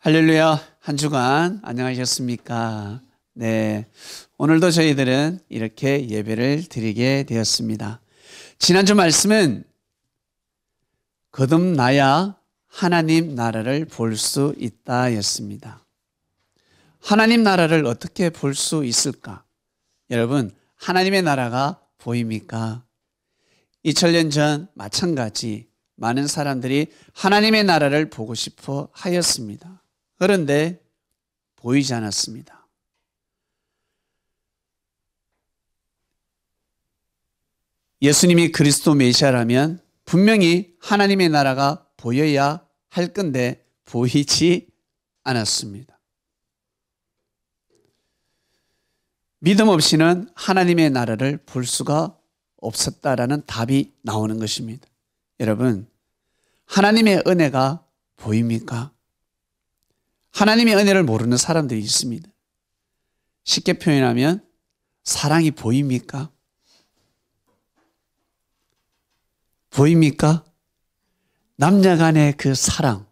할렐루야, 한 주간 안녕하셨습니까? 네, 오늘도 저희들은 이렇게 예배를 드리게 되었습니다. 지난주 말씀은 거듭나야 하나님 나라를 볼 수 있다 였습니다. 하나님 나라를 어떻게 볼 수 있을까? 여러분, 하나님의 나라가 보입니까? 2000년 전 마찬가지 많은 사람들이 하나님의 나라를 보고 싶어 하였습니다. 그런데 보이지 않았습니다. 예수님이 그리스도 메시아라면 분명히 하나님의 나라가 보여야 할 건데 보이지 않았습니다. 믿음 없이는 하나님의 나라를 볼 수가 없었다라는 답이 나오는 것입니다. 여러분, 하나님의 은혜가 보입니까? 하나님의 은혜를 모르는 사람들이 있습니다. 쉽게 표현하면 사랑이 보입니까? 보입니까? 남녀 간의 그 사랑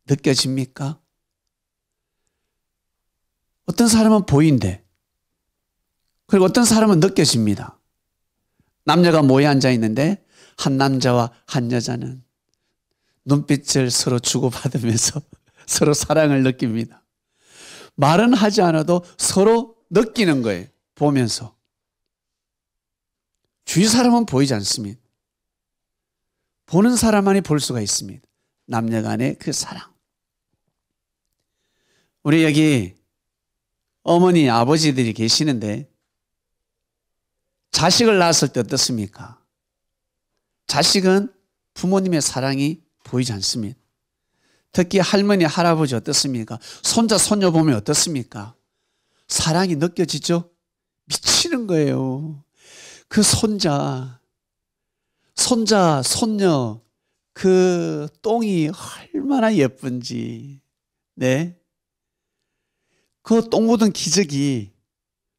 느껴집니까? 어떤 사람은 보인대. 그리고 어떤 사람은 느껴집니다. 남녀가 모여 앉아 있는데 한 남자와 한 여자는 눈빛을 서로 주고받으면서 서로 사랑을 느낍니다. 말은 하지 않아도 서로 느끼는 거예요. 보면서. 주위 사람은 보이지 않습니다. 보는 사람만이 볼 수가 있습니다. 남녀 간의 그 사랑. 우리 여기 어머니, 아버지들이 계시는데 자식을 낳았을 때 어떻습니까? 자식은 부모님의 사랑이 보이지 않습니다. 특히 할머니, 할아버지 어떻습니까? 손자, 손녀 보면 어떻습니까? 사랑이 느껴지죠? 미치는 거예요. 그 손자, 손녀, 그 똥이 얼마나 예쁜지. 네. 그 똥 묻은 기저귀,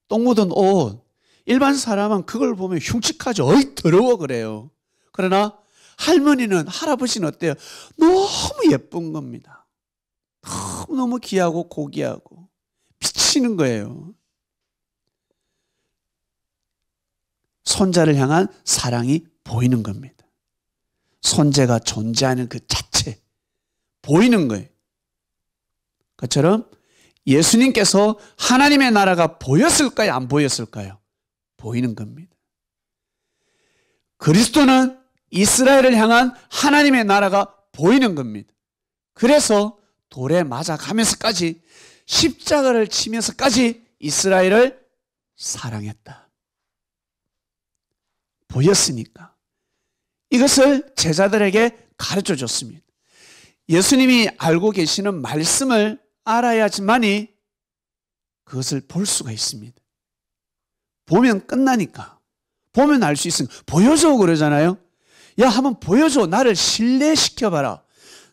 똥 묻은 옷. 일반 사람은 그걸 보면 흉측하죠. 어이, 더러워 그래요. 그러나 할머니는, 할아버지는 어때요? 너무 예쁜 겁니다. 너무 귀하고 고귀하고 미치는 거예요. 손자를 향한 사랑이 보이는 겁니다. 손자가 존재하는 그 자체 보이는 거예요. 그처럼 예수님께서 하나님의 나라가 보였을까요? 안 보였을까요? 보이는 겁니다. 그리스도는 이스라엘을 향한 하나님의 나라가 보이는 겁니다. 그래서 돌에 맞아가면서까지 십자가를 치면서까지 이스라엘을 사랑했다. 보였으니까. 이것을 제자들에게 가르쳐 줬습니다. 예수님이 알고 계시는 말씀을 알아야지만이 그것을 볼 수가 있습니다. 보면 끝나니까. 보면 알 수 있으니까. 보여줘 그러잖아요. 야, 한번 보여줘. 나를 신뢰시켜봐라.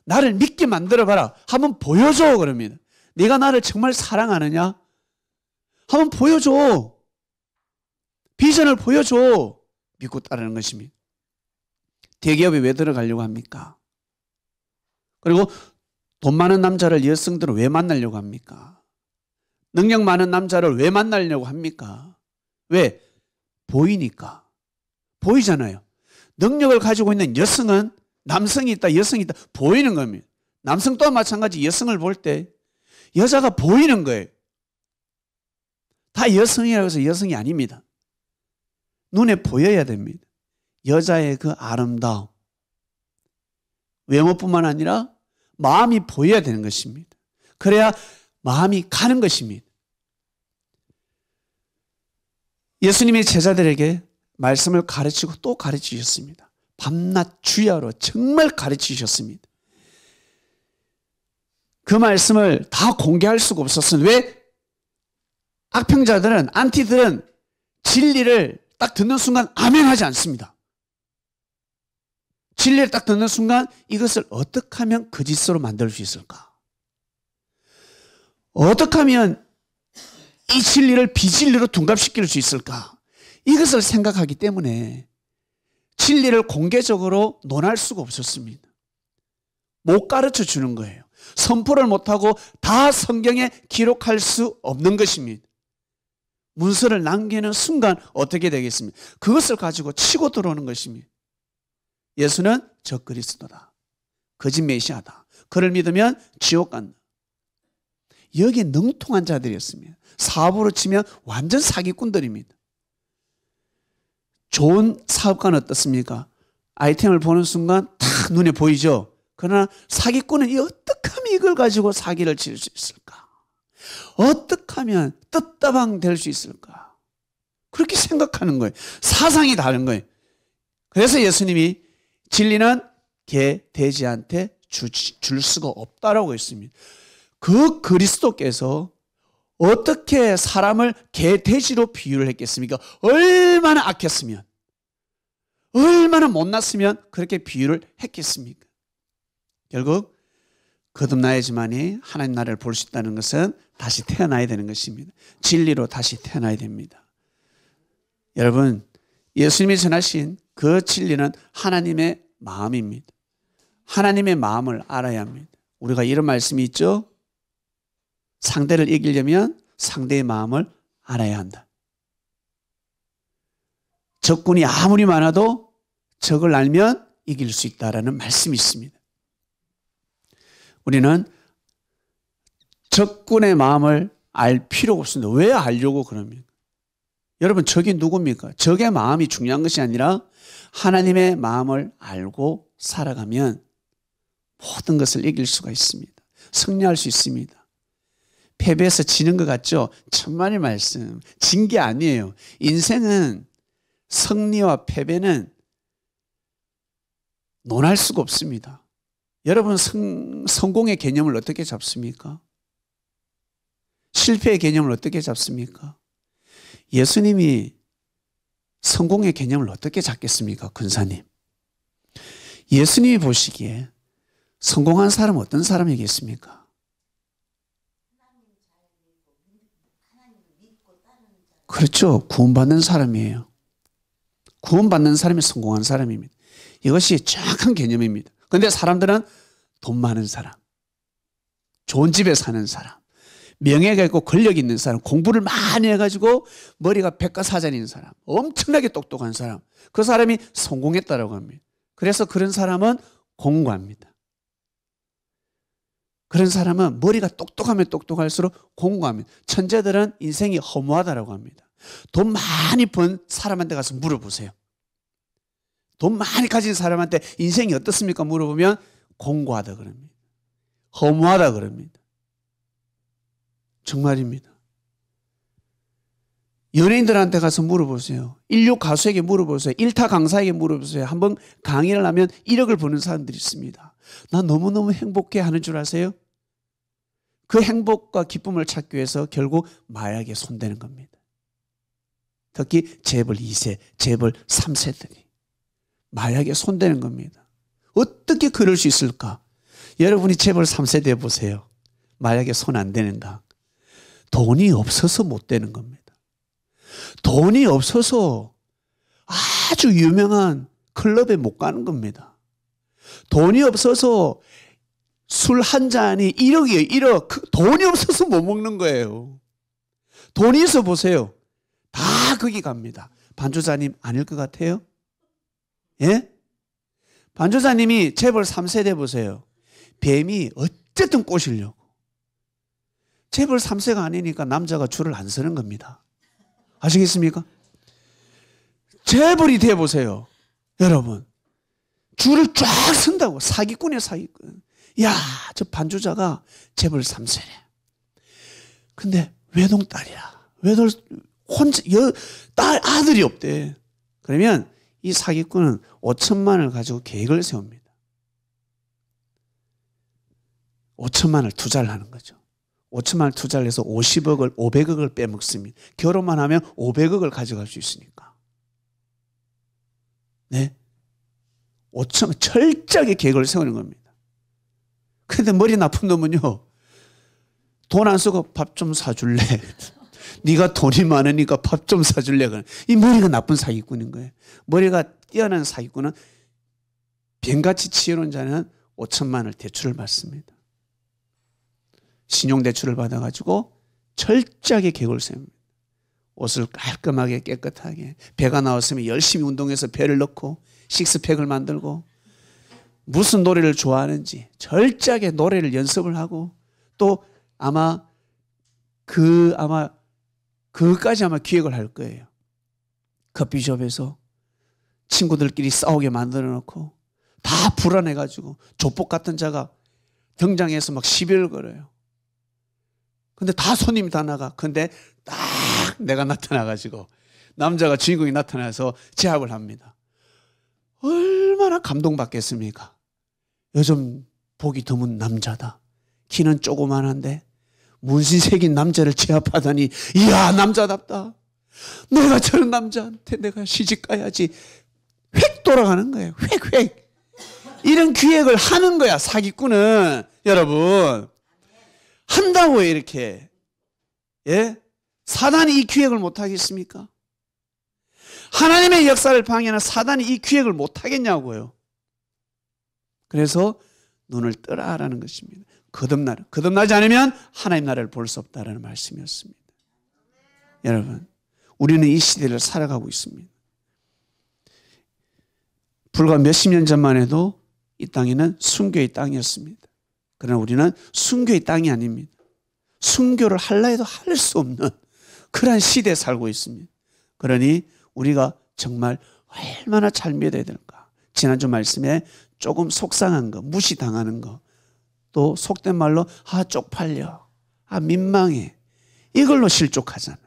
나를 믿게 만들어봐라. 한번 보여줘 그럽니다. 네가 나를 정말 사랑하느냐? 한번 보여줘. 비전을 보여줘. 믿고 따르는 것입니다. 대기업에 왜 들어가려고 합니까? 그리고 돈 많은 남자를 여성들은 왜 만나려고 합니까? 능력 많은 남자를 왜 만나려고 합니까? 왜? 보이니까. 보이잖아요. 능력을 가지고 있는 여성은 남성이 있다, 여성이 있다 보이는 겁니다. 남성 또한 마찬가지 여성을 볼 때 여자가 보이는 거예요. 다 여성이라고 해서 여성이 아닙니다. 눈에 보여야 됩니다. 여자의 그 아름다움. 외모뿐만 아니라 마음이 보여야 되는 것입니다. 그래야 마음이 가는 것입니다. 예수님의 제자들에게 말씀을 가르치고 또 가르치셨습니다. 밤낮 주야로 정말 가르치셨습니다. 그 말씀을 다 공개할 수가 없었어요. 왜? 악평자들은, 안티들은 진리를 딱 듣는 순간 아멘 하지 않습니다. 진리를 딱 듣는 순간 이것을 어떻게 하면 거짓으로 만들 수 있을까? 어떻게 하면 이 진리를 비진리로 둔갑시킬 수 있을까? 이것을 생각하기 때문에 진리를 공개적으로 논할 수가 없었습니다. 못 가르쳐 주는 거예요. 선포를 못하고 다 성경에 기록할 수 없는 것입니다. 문서를 남기는 순간 어떻게 되겠습니까? 그것을 가지고 치고 들어오는 것입니다. 예수는 저 그리스도다. 거짓 메시아다. 그를 믿으면 지옥 간다. 여기에 능통한 자들이었습니다. 사업으로 치면 완전 사기꾼들입니다. 좋은 사업가는 어떻습니까? 아이템을 보는 순간 탁 눈에 보이죠? 그러나 사기꾼은 어떻게 하면 이걸 가지고 사기를 칠 수 있을까? 어떻게 하면 뜯다방 될 수 있을까? 그렇게 생각하는 거예요. 사상이 다른 거예요. 그래서 예수님이 진리는 개, 돼지한테 줄 수가 없다라고 했습니다. 그 그리스도께서 어떻게 사람을 개, 돼지로 비유를 했겠습니까? 얼마나 악했으면, 얼마나 못났으면 그렇게 비유를 했겠습니까? 결국 거듭나야지만이 하나님 나라를 볼 수 있다는 것은 다시 태어나야 되는 것입니다. 진리로 다시 태어나야 됩니다. 여러분, 예수님이 전하신 그 진리는 하나님의 마음입니다. 하나님의 마음을 알아야 합니다. 우리가 이런 말씀이 있죠? 상대를 이기려면 상대의 마음을 알아야 한다. 적군이 아무리 많아도 적을 알면 이길 수 있다라는 말씀이 있습니다. 우리는 적군의 마음을 알 필요가 없습니다. 왜 알려고 그럽니까? 여러분, 적이 누굽니까? 적의 마음이 중요한 것이 아니라 하나님의 마음을 알고 살아가면 모든 것을 이길 수가 있습니다. 승리할 수 있습니다. 패배해서 지는 것 같죠? 천만의 말씀. 진 게 아니에요. 인생은 승리와 패배는 논할 수가 없습니다. 여러분, 성공의 개념을 어떻게 잡습니까? 실패의 개념을 어떻게 잡습니까? 예수님이 성공의 개념을 어떻게 잡겠습니까? 근사님. 예수님이 보시기에 성공한 사람은 어떤 사람이겠습니까? 그렇죠. 구원받는 사람이에요. 구원받는 사람이 성공한 사람입니다. 이것이 정확한 개념입니다. 그런데 사람들은 돈 많은 사람, 좋은 집에 사는 사람, 명예가 있고 권력이 있는 사람, 공부를 많이 해가지고 머리가 백과사전인 사람, 엄청나게 똑똑한 사람, 그 사람이 성공했다라고 합니다. 그래서 그런 사람은 공고합니다. 그런 사람은 머리가 똑똑하면 똑똑할수록 공고합니다. 천재들은 인생이 허무하다라고 합니다. 돈 많이 번 사람한테 가서 물어보세요. 돈 많이 가진 사람한테 인생이 어떻습니까? 물어보면 공고하다 그럽니다. 허무하다 그럽니다. 정말입니다. 연예인들한테 가서 물어보세요. 인류 가수에게 물어보세요. 일타 강사에게 물어보세요. 한번 강의를 하면 1억을 버는 사람들이 있습니다. 나 너무너무 행복해 하는 줄 아세요? 그 행복과 기쁨을 찾기 위해서 결국 마약에 손대는 겁니다. 특히 재벌 2세, 재벌 3세들이 마약에 손대는 겁니다. 어떻게 그럴 수 있을까? 여러분이 재벌 3세대 보세요. 마약에 손 안 대는가? 돈이 없어서 못 되는 겁니다. 돈이 없어서 아주 유명한 클럽에 못 가는 겁니다. 돈이 없어서 술 한 잔이 1억이에요. 1억. 돈이 없어서 못 먹는 거예요. 돈이 있어 보세요. 다 거기 갑니다. 반주자님 아닐 것 같아요? 예? 반주자님이 재벌 3세대 보세요. 뱀이 어쨌든 꼬시려고. 재벌 3세가 아니니까 남자가 줄을 안 서는 겁니다. 아시겠습니까? 재벌이 돼보세요. 여러분. 줄을 쫙 선다고. 사기꾼이에요, 사기꾼. 야, 저 반주자가 재벌 3세래. 근데 외동딸이야. 혼자, 아들이 없대. 그러면 이 사기꾼은 5천만 원을 가지고 계획을 세웁니다. 5천만 원을 투자를 하는 거죠. 5천만 원을 투자를 해서 50억을, 500억을 빼먹습니다. 결혼만 하면 500억을 가져갈 수 있으니까. 네. 5천만 철저하게 계획을 세우는 겁니다. 그런데 머리 나쁜 놈은요. 돈 안 쓰고 밥 좀 사줄래? 네가 돈이 많으니까 밥 좀 사줄래? 이 머리가 나쁜 사기꾼인 거예요. 머리가 뛰어난 사기꾼은 뱀같이 치어놓은 자는 5천만 원을 대출을 받습니다. 신용대출을 받아가지고 철저하게 계획을 세웁니다. 옷을 깔끔하게 깨끗하게, 배가 나왔으면 열심히 운동해서 배를 넣고 식스팩을 만들고, 무슨 노래를 좋아하는지 철저하게 노래를 연습을 하고, 또 아마 그것까지 아마 기획을 할 거예요. 커피숍에서 친구들끼리 싸우게 만들어 놓고 다 불안해가지고 조폭 같은 자가 등장해서 막 시비를 걸어요. 근데 다 손님이 다 나가. 근데 딱 내가 나타나가지고 남자가 주인공이 나타나서 제압을 합니다. 얼마나 감동받겠습니까? 요즘 보기 드문 남자다. 키는 조그만한데 문신 새긴 남자를 제압하다니, 이야, 남자답다. 내가 저런 남자한테 내가 시집 가야지. 획 돌아가는 거예요. 획. 이런 기획을 하는 거야, 사기꾼은. 여러분, 한다고요, 이렇게. 예? 사단이 이 기획을 못 하겠습니까? 하나님의 역사를 방해하는 사단이 이 기획을 못 하겠냐고요. 그래서 눈을 뜨라라는 것입니다. 거듭나지 않으면 하나님 나라를 볼 수 없다라는 말씀이었습니다. 여러분, 우리는 이 시대를 살아가고 있습니다. 불과 몇십 년 전만 해도 이 땅에는 순교의 땅이었습니다. 그러나 우리는 순교의 땅이 아닙니다. 순교를 하려 해도 할 수 없는 그러한 시대에 살고 있습니다. 그러니 우리가 정말 얼마나 잘 믿어야 될까. 지난주 말씀에 조금 속상한 거, 무시당하는 거, 또 속된 말로 쪽팔려, 민망해, 이걸로 실족하잖아요.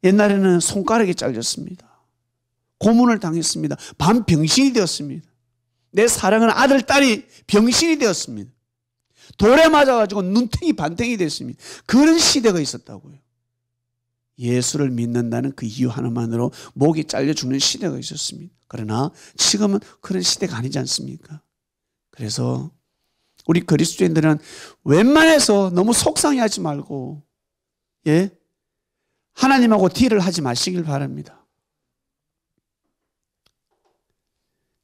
옛날에는 손가락이 잘렸습니다. 고문을 당했습니다. 반병신이 되었습니다. 내 사랑하는 아들, 딸이 병신이 되었습니다. 돌에 맞아가지고 눈탱이 반탱이 됐습니다. 그런 시대가 있었다고요. 예수를 믿는다는 그 이유 하나만으로 목이 잘려 죽는 시대가 있었습니다. 그러나 지금은 그런 시대가 아니지 않습니까? 그래서 우리 그리스도인들은 웬만해서 너무 속상해하지 말고, 예, 하나님하고 딜을 하지 마시길 바랍니다.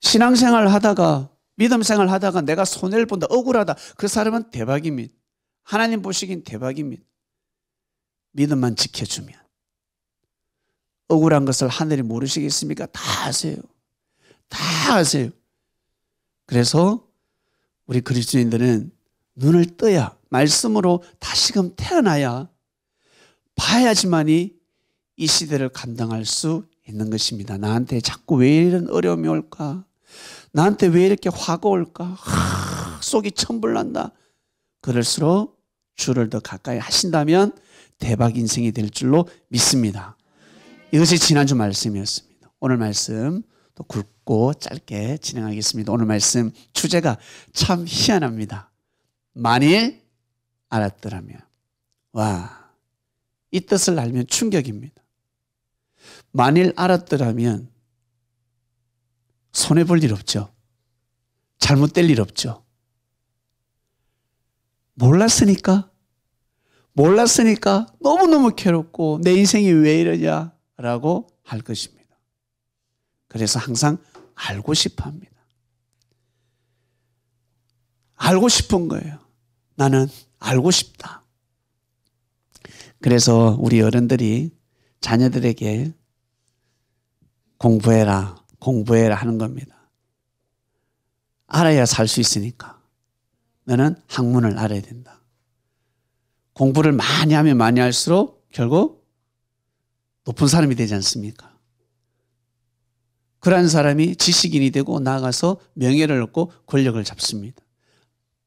신앙생활을 하다가, 믿음생활을 하다가 내가 손해를 본다, 억울하다, 그 사람은 대박입니다. 하나님 보시기엔 대박입니다. 믿음만 지켜주면. 억울한 것을 하늘이 모르시겠습니까? 다 아세요. 다 아세요. 그래서 우리 그리스도인들은 눈을 떠야, 말씀으로 다시금 태어나야, 봐야지만이 이 시대를 감당할 수 있는 것입니다. 나한테 자꾸 왜 이런 어려움이 올까? 나한테 왜 이렇게 화가 올까? 속이 천불난다. 그럴수록 주를 더 가까이 하신다면 대박 인생이 될 줄로 믿습니다. 이것이 지난주 말씀이었습니다. 오늘 말씀 또 굵고 짧게 진행하겠습니다. 오늘 말씀 주제가 참 희한합니다. 만일 알았더라면. 와, 이 뜻을 알면 충격입니다. 만일 알았더라면 손해볼 일 없죠. 잘못될 일 없죠. 몰랐으니까 너무너무 괴롭고 내 인생이 왜 이러냐라고 할 것입니다. 그래서 항상 알고 싶어 합니다. 알고 싶은 거예요. 나는 알고 싶다. 그래서 우리 어른들이 자녀들에게 공부해라 하는 겁니다. 알아야 살 수 있으니까 너는 학문을 알아야 된다. 공부를 많이 하면 많이 할수록 결국 높은 사람이 되지 않습니까? 그러한 사람이 지식인이 되고 나아가서 명예를 얻고 권력을 잡습니다.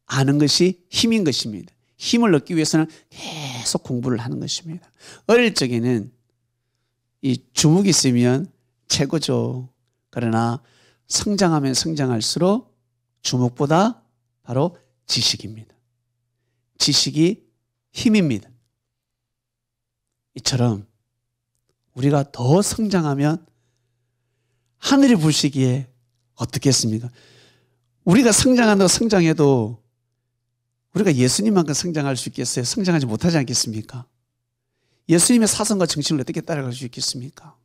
아는 것이 힘인 것입니다. 힘을 얻기 위해서는 계속 공부를 하는 것입니다. 어릴 적에는 이 주눅이 있으면 최고죠. 그러나 성장하면 성장할수록 주목보다 바로 지식입니다. 지식이 힘입니다. 이처럼 우리가 더 성장하면 하늘이 보시기에 어떻겠습니까? 우리가 성장한다고 성장해도 우리가 예수님만큼 성장할 수 있겠어요? 성장하지 못하지 않겠습니까? 예수님의 사상과 정신을 어떻게 따라갈 수 있겠습니까?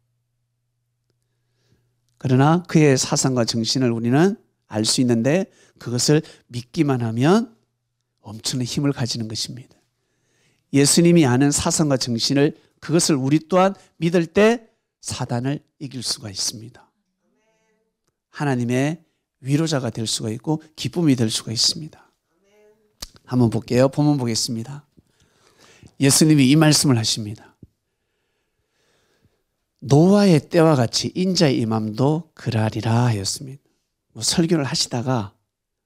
그러나 그의 사상과 정신을 우리는 알 수 있는데 그것을 믿기만 하면 엄청난 힘을 가지는 것입니다. 예수님이 아는 사상과 정신을 그것을 우리 또한 믿을 때 사단을 이길 수가 있습니다. 하나님의 위로자가 될 수가 있고 기쁨이 될 수가 있습니다. 한번 볼게요. 본문 보겠습니다. 예수님이 이 말씀을 하십니다. 노아의 때와 같이 인자의 임함도 그러하리라 하였습니다. 설교를 하시다가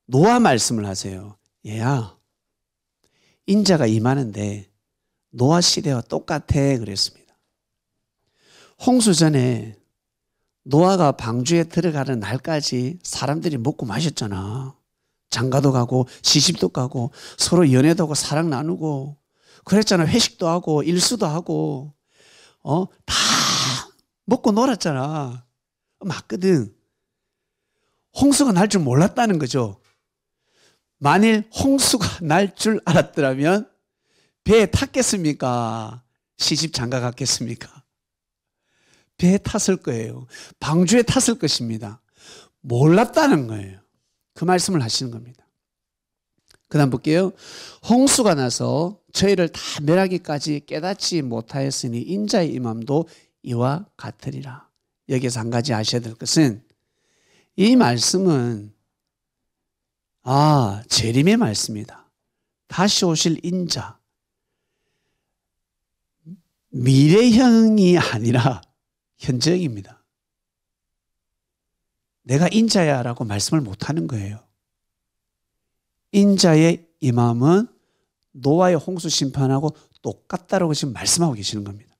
노아 말씀을 하세요. 얘야, 인자가 임하는데 노아 시대와 똑같아 그랬습니다. 홍수 전에 노아가 방주에 들어가는 날까지 사람들이 먹고 마셨잖아. 장가도 가고 시집도 가고 서로 연애도 하고 사랑 나누고 그랬잖아. 회식도 하고 일수도 하고 다 먹고 놀았잖아. 맞거든. 홍수가 날 줄 몰랐다는 거죠. 만일 홍수가 날 줄 알았더라면 배에 탔겠습니까? 시집 장가 갔겠습니까? 배에 탔을 거예요. 방주에 탔을 것입니다. 몰랐다는 거예요. 그 말씀을 하시는 겁니다. 그 다음 볼게요. 홍수가 나서 저희를 다 멸하기까지 깨닫지 못하였으니 인자의 임함도 이와 같으리라. 여기서 한 가지 아셔야 될 것은 이 말씀은 재림의 말씀이다. 다시 오실 인자. 미래형이 아니라 현재형입니다. 내가 인자야 라고 말씀을 못하는 거예요. 인자의 임함은 노아의 홍수 심판하고 똑같다라고 지금 말씀하고 계시는 겁니다.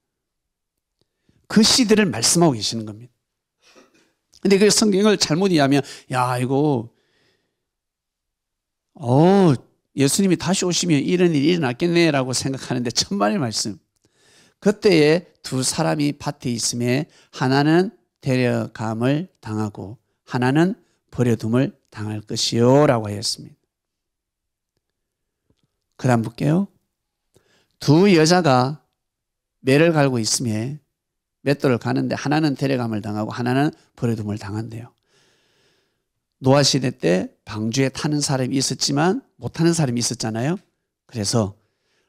그 시대를 말씀하고 계시는 겁니다. 근데 그 성경을 잘못 이해하면 이거 예수님이 다시 오시면 이런 일이 일어났겠네라고 생각하는데 천만의 말씀. 그때에 두 사람이 밭에 있음에 하나는 데려감을 당하고 하나는 버려둠을 당할 것이요 라고 하였습니다. 그 다음 볼게요. 두 여자가 매를 갈고 있음에 맷돌을 가는데 하나는 데려감을 당하고 하나는 버려둠을 당한대요. 노아 시대 때 방주에 타는 사람이 있었지만 못 타는 사람이 있었잖아요. 그래서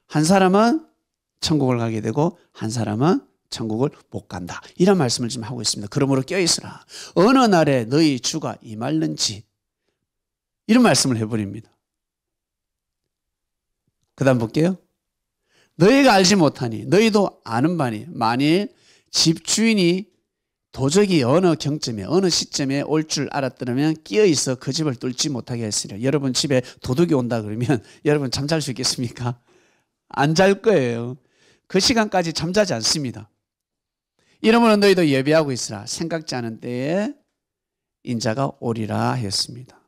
한 사람은 천국을 가게 되고 한 사람은 천국을 못 간다. 이런 말씀을 지금 하고 있습니다. 그러므로 껴있으라. 어느 날에 너희 주가 임할는지 이런 말씀을 해버립니다. 그 다음 볼게요. 너희가 알지 못하니 너희도 아는 바니 만일 집주인이 도적이 어느 경점에 어느 시점에 올 줄 알았더라면 끼어있어 그 집을 뚫지 못하게 했으리라. 여러분 집에 도둑이 온다 그러면 여러분 잠잘 수 있겠습니까? 안 잘 거예요. 그 시간까지 잠자지 않습니다. 이러므로 너희도 예비하고 있으라. 생각지 않은 때에 인자가 오리라 했습니다.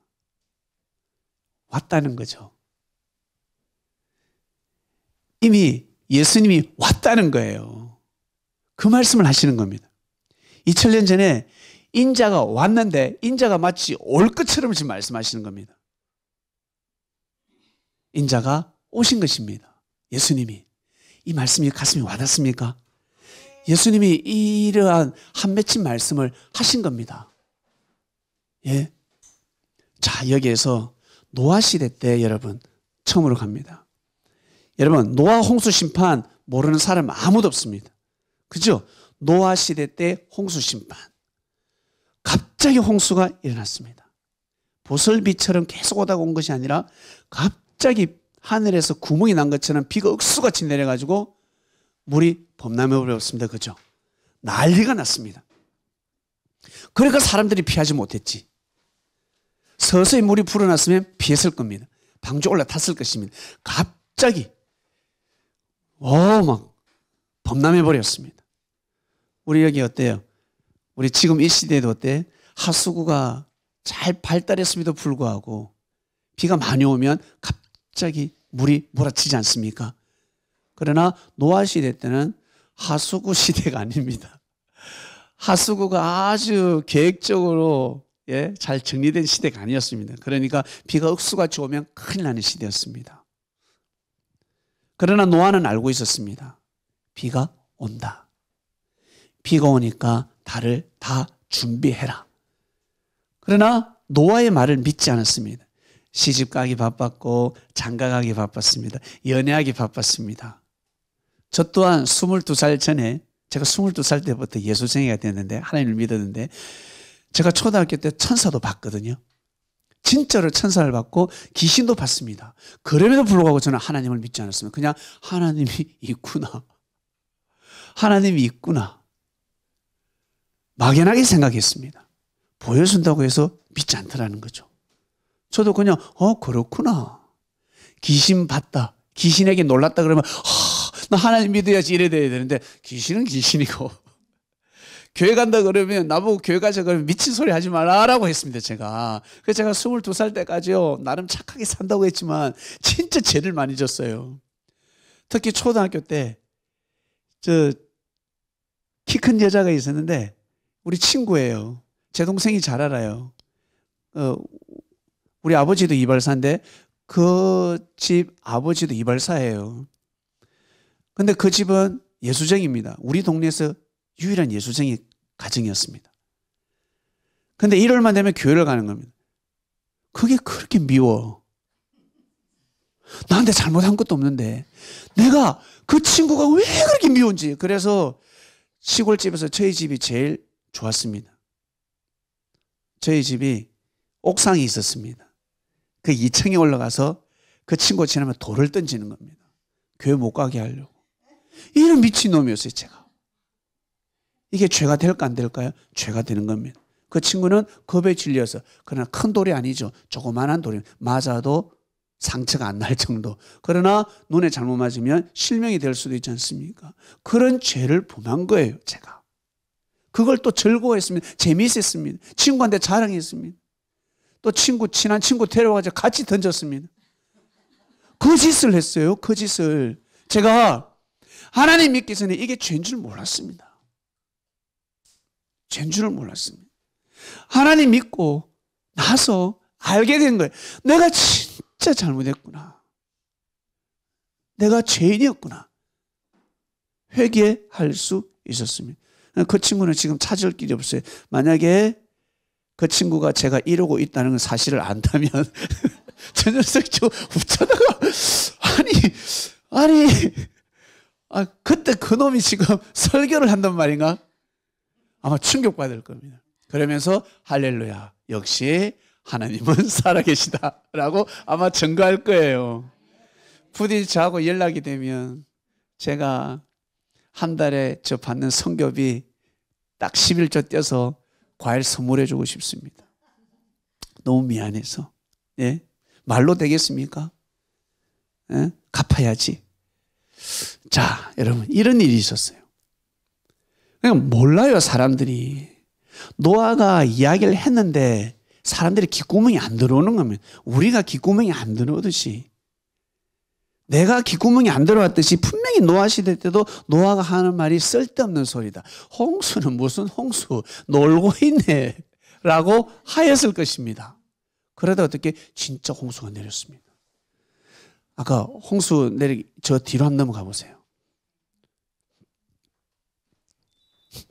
왔다는 거죠. 이미 예수님이 왔다는 거예요. 그 말씀을 하시는 겁니다. 2000년 전에 인자가 왔는데 인자가 마치 올 것처럼 지금 말씀하시는 겁니다. 인자가 오신 것입니다. 예수님이. 이 말씀이 가슴에 와닿습니까? 예수님이 이러한 한 맺힌 말씀을 하신 겁니다. 예. 자, 여기에서 노아 시대 때 여러분 처음으로 갑니다. 여러분 노아 홍수 심판 모르는 사람 아무도 없습니다. 그죠? 노아 시대 때 홍수 심판. 갑자기 홍수가 일어났습니다. 보슬비처럼 계속 오다가 온 것이 아니라 갑자기 하늘에서 구멍이 난 것처럼 비가 억수같이 내려가지고 물이 범람해 버렸습니다. 그죠? 난리가 났습니다. 그러니까 사람들이 피하지 못했지. 서서히 물이 불어났으면 피했을 겁니다. 방주 올라탔을 것입니다. 갑자기 막 범람해 버렸습니다. 우리 여기 어때요? 우리 지금 이 시대에도 어때? 하수구가 잘 발달했음에도 불구하고 비가 많이 오면 갑자기 물이 몰아치지 않습니까? 그러나 노아 시대 때는 하수구 시대가 아닙니다. 하수구가 아주 계획적으로 잘 정리된 시대가 아니었습니다. 그러니까 비가 억수같이 오면 큰일 나는 시대였습니다. 그러나 노아는 알고 있었습니다. 비가 온다. 비가 오니까 달을 다 준비해라. 그러나 노아의 말을 믿지 않았습니다. 시집가기 바빴고 장가가기 바빴습니다. 연애하기 바빴습니다. 저 또한 22살 전에, 제가 22살 때부터 예수쟁이가 됐는데, 하나님을 믿었는데, 제가 초등학교 때 천사도 봤거든요. 진짜로 천사를 받고 귀신도 봤습니다. 그럼에도 불구하고 저는 하나님을 믿지 않았습니다. 그냥 하나님이 있구나. 하나님이 있구나. 막연하게 생각했습니다. 보여준다고 해서 믿지 않더라는 거죠. 저도 그냥 그렇구나. 귀신 봤다. 귀신에게 놀랐다 그러면 나 하나님 믿어야지 이래야 되는데 귀신은 귀신이고 교회 간다 그러면 나보고 교회 가자 그러면 미친 소리 하지 마라라고 했습니다. 제가. 그래서 제가 22살 때까지요. 나름 착하게 산다고 했지만 진짜 죄를 많이 졌어요. 특히 초등학교 때 키 큰 여자가 있었는데 우리 친구예요. 제 동생이 잘 알아요. 우리 아버지도 이발사인데 그 집 아버지도 이발사예요. 근데 그 집은 예수쟁이입니다. 우리 동네에서 유일한 예수쟁이 가정이었습니다. 근데 일요일만 되면 교회를 가는 겁니다. 그게 그렇게 미워. 나한테 잘못한 것도 없는데 내가 그 친구가 왜 그렇게 미운지. 그래서 시골집에서 저희 집이 제일 좋았습니다. 저희 집이 옥상이 있었습니다. 그 2층에 올라가서 그 친구 지나면 돌을 던지는 겁니다. 교회 못 가게 하려고. 이런 미친놈이었어요, 제가. 이게 죄가 될까 안 될까요? 죄가 되는 겁니다. 그 친구는 겁에 질려서, 그러나 큰 돌이 아니죠. 조그만한 돌이 맞아도 상처가 안 날 정도. 그러나 눈에 잘못 맞으면 실명이 될 수도 있지 않습니까? 그런 죄를 범한 거예요, 제가. 그걸 또 즐거워했습니다. 재미있었습니다. 친구한테 자랑했습니다. 또 친한 친구 데려와서 같이 던졌습니다. 그 짓을 했어요. 그 짓을. 제가 하나님 믿기 전에 이게 죄인 줄 몰랐습니다. 죄인 줄을 몰랐습니다. 하나님 믿고 나서 알게 된 거예요. 내가 진짜 잘못했구나. 내가 죄인이었구나. 회개할 수 있었습니다. 그 친구는 지금 찾을 길이 없어요. 만약에 그 친구가 제가 이러고 있다는 사실을 안다면 저 녀석이 좀 웃자다가 그때 그놈이 지금 설교를 한단 말인가? 아마 충격받을 겁니다. 그러면서 할렐루야, 역시 하나님은 살아계시다 라고 아마 증거할 거예요. 부디 저하고 연락이 되면 제가 한 달에 저 받는 성교비 딱 11조 떼서 과일 선물해 주고 싶습니다. 너무 미안해서. 예? 말로 되겠습니까? 예? 갚아야지. 자, 여러분, 이런 일이 있었어요. 그냥 몰라요, 사람들이. 노아가 이야기를 했는데 사람들이 귓구멍이 안 들어오는 겁니다. 우리가 귓구멍이 안 들어오듯이, 내가 귓구멍이 안 들어왔듯이 분명히 노아 시대 때도 노아가 하는 말이 쓸데없는 소리다. 홍수는 무슨 홍수, 놀고 있네 라고 하였을 것입니다. 그러다 어떻게 진짜 홍수가 내렸습니다. 아까 홍수 저 뒤로 한번 넘어가 보세요.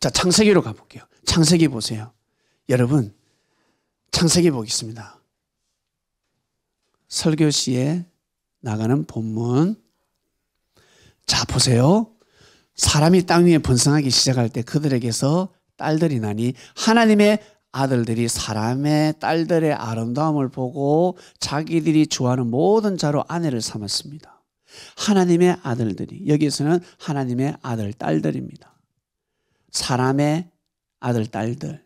자, 창세기로 가볼게요. 창세기 보세요. 여러분, 창세기 보겠습니다. 설교 시에 나가는 본문. 자, 보세요. 사람이 땅 위에 번성하기 시작할 때 그들에게서 딸들이 나니 하나님의 아들들이 사람의 딸들의 아름다움을 보고 자기들이 좋아하는 모든 자로 아내를 삼았습니다. 하나님의 아들들이, 여기에서는 하나님의 아들, 딸들입니다. 사람의 아들, 딸들.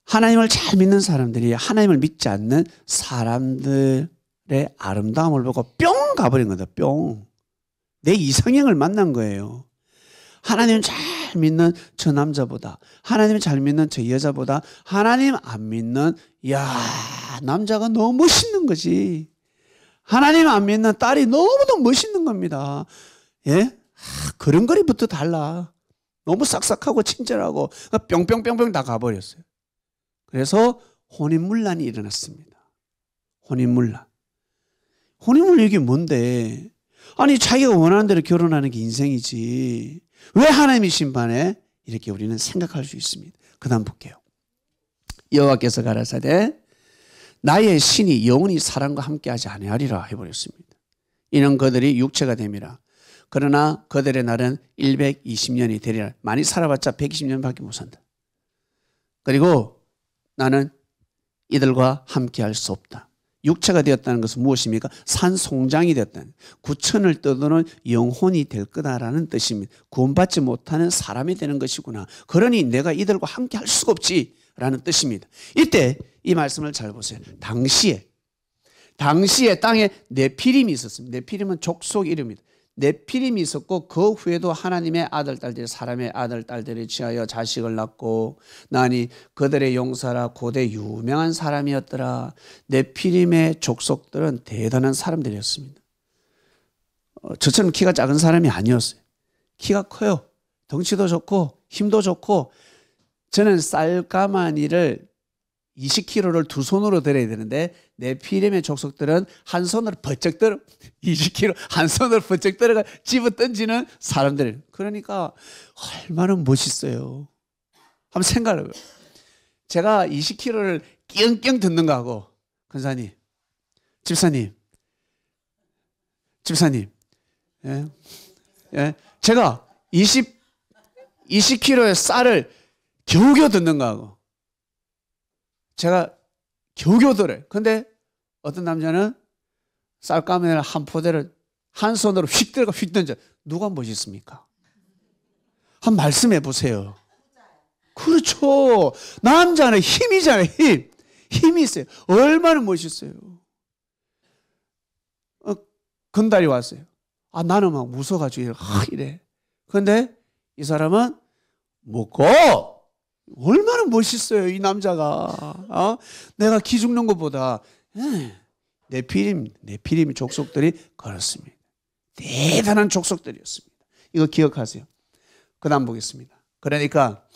하나님을 잘 믿는 사람들이 하나님을 믿지 않는 사람들의 아름다움을 보고 뿅 가버린 거다. 뿅. 내 이상형을 만난 거예요. 하나님 잘 믿는 저 남자보다, 하나님 잘 믿는 저 여자보다 하나님 안 믿는, 남자가 너무 멋있는 거지. 하나님 안 믿는 딸이 너무도 멋있는 겁니다. 예? 걸음걸이부터 달라. 너무 싹싹하고 친절하고 뿅뿅뿅뿅 다 가버렸어요. 그래서 혼인문란이 일어났습니다. 혼인문란. 혼인문란 이게 뭔데? 아니, 자기가 원하는 대로 결혼하는 게 인생이지. 왜 하나님이 심판해? 이렇게 우리는 생각할 수 있습니다. 그 다음 볼게요. 여호와께서 가라사대 나의 신이 영원히 사람과 함께하지 아니하리라 해버렸습니다. 이는 그들이 육체가 됨이라. 그러나 그들의 날은 120년이 되리라. 많이 살아봤자 120년밖에 못 산다. 그리고 나는 이들과 함께할 수 없다. 육체가 되었다는 것은 무엇입니까? 산송장이 되었다는, 구천을 떠도는 영혼이 될 거다라는 뜻입니다. 구원받지 못하는 사람이 되는 것이구나. 그러니 내가 이들과 함께 할 수가 없지라는 뜻입니다. 이때 이 말씀을 잘 보세요. 당시에 땅에 네피림이 있었습니다. 네피림은 족속 이름입니다. 네피림이 있었고 그 후에도 하나님의 아들 딸들이, 사람의 아들 딸들이 취하여 자식을 낳고 나니 그들의 용사라 고대 유명한 사람이었더라. 네피림의 족속들은 대단한 사람들이었습니다. 저처럼 키가 작은 사람이 아니었어요. 키가 커요. 덩치도 좋고 힘도 좋고. 저는 쌀가마니를 20kg를 두 손으로 들어야 되는데 네피림의 족속들은 한 손으로 번쩍 들어 20kg 한 손으로 번쩍 들어가 집어 던지는 사람들. 그러니까 얼마나 멋있어요. 한번 생각해 봐요. 제가 20kg를 낑낑 듣는 거하고 권사님, 집사님, 예? 예? 제가 20kg의 쌀을 겨우겨우 듣는 거하고 제가 겨우겨우 들어요. 근데 어떤 남자는 쌀가마니를 한 포대를 한 손으로 휙 들어가 휙 던져. 누가 멋있습니까? 한번 말씀해 보세요. 그렇죠. 남자는 힘이잖아요. 힘이 있어요. 얼마나 멋있어요. 건달이 왔어요. 나는 막 무서워가지고 이래. 근데 이 사람은 먹고 얼마나 멋있어요, 이 남자가. 내가 기 죽는 것보다. 네피림 족속들이 그렇습니다. 대단한 족속들이었습니다. 이거 기억하세요. 그 다음 보겠습니다. 그러니까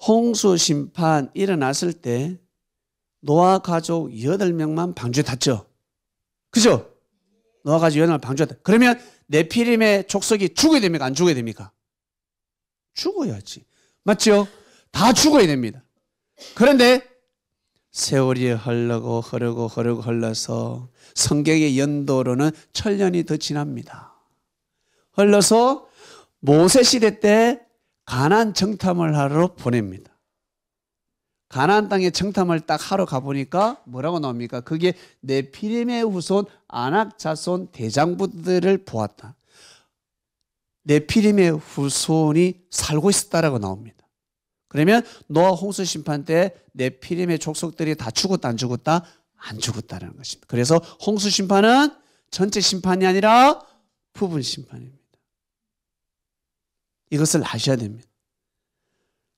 홍수 심판 일어났을 때 노아 가족 8명만 방주에 탔죠. 그죠? 노아 가족 8명 방주에 탔. 그러면 네피림의 족속이 죽어야 됩니까? 안 죽어야 됩니까? 죽어야지. 맞죠? 다 죽어야 됩니다. 그런데 세월이 흘러서 성경의 연도로는 1000년이 더 지납니다. 흘러서 모세 시대 때 가나안 정탐을 하러 보냅니다. 가나안 땅에 정탐을 딱 하러 가보니까 뭐라고 나옵니까? 그게 네피림의 후손 아낙 자손 대장부들을 보았다. 네피림의 후손이 살고 있었다라고 나옵니다. 그러면 노아 홍수 심판 때 네피림의 족속들이 다 죽었다 안 죽었다? 안 죽었다라는 것입니다. 그래서 홍수 심판은 전체 심판이 아니라 부분 심판입니다. 이것을 아셔야 됩니다.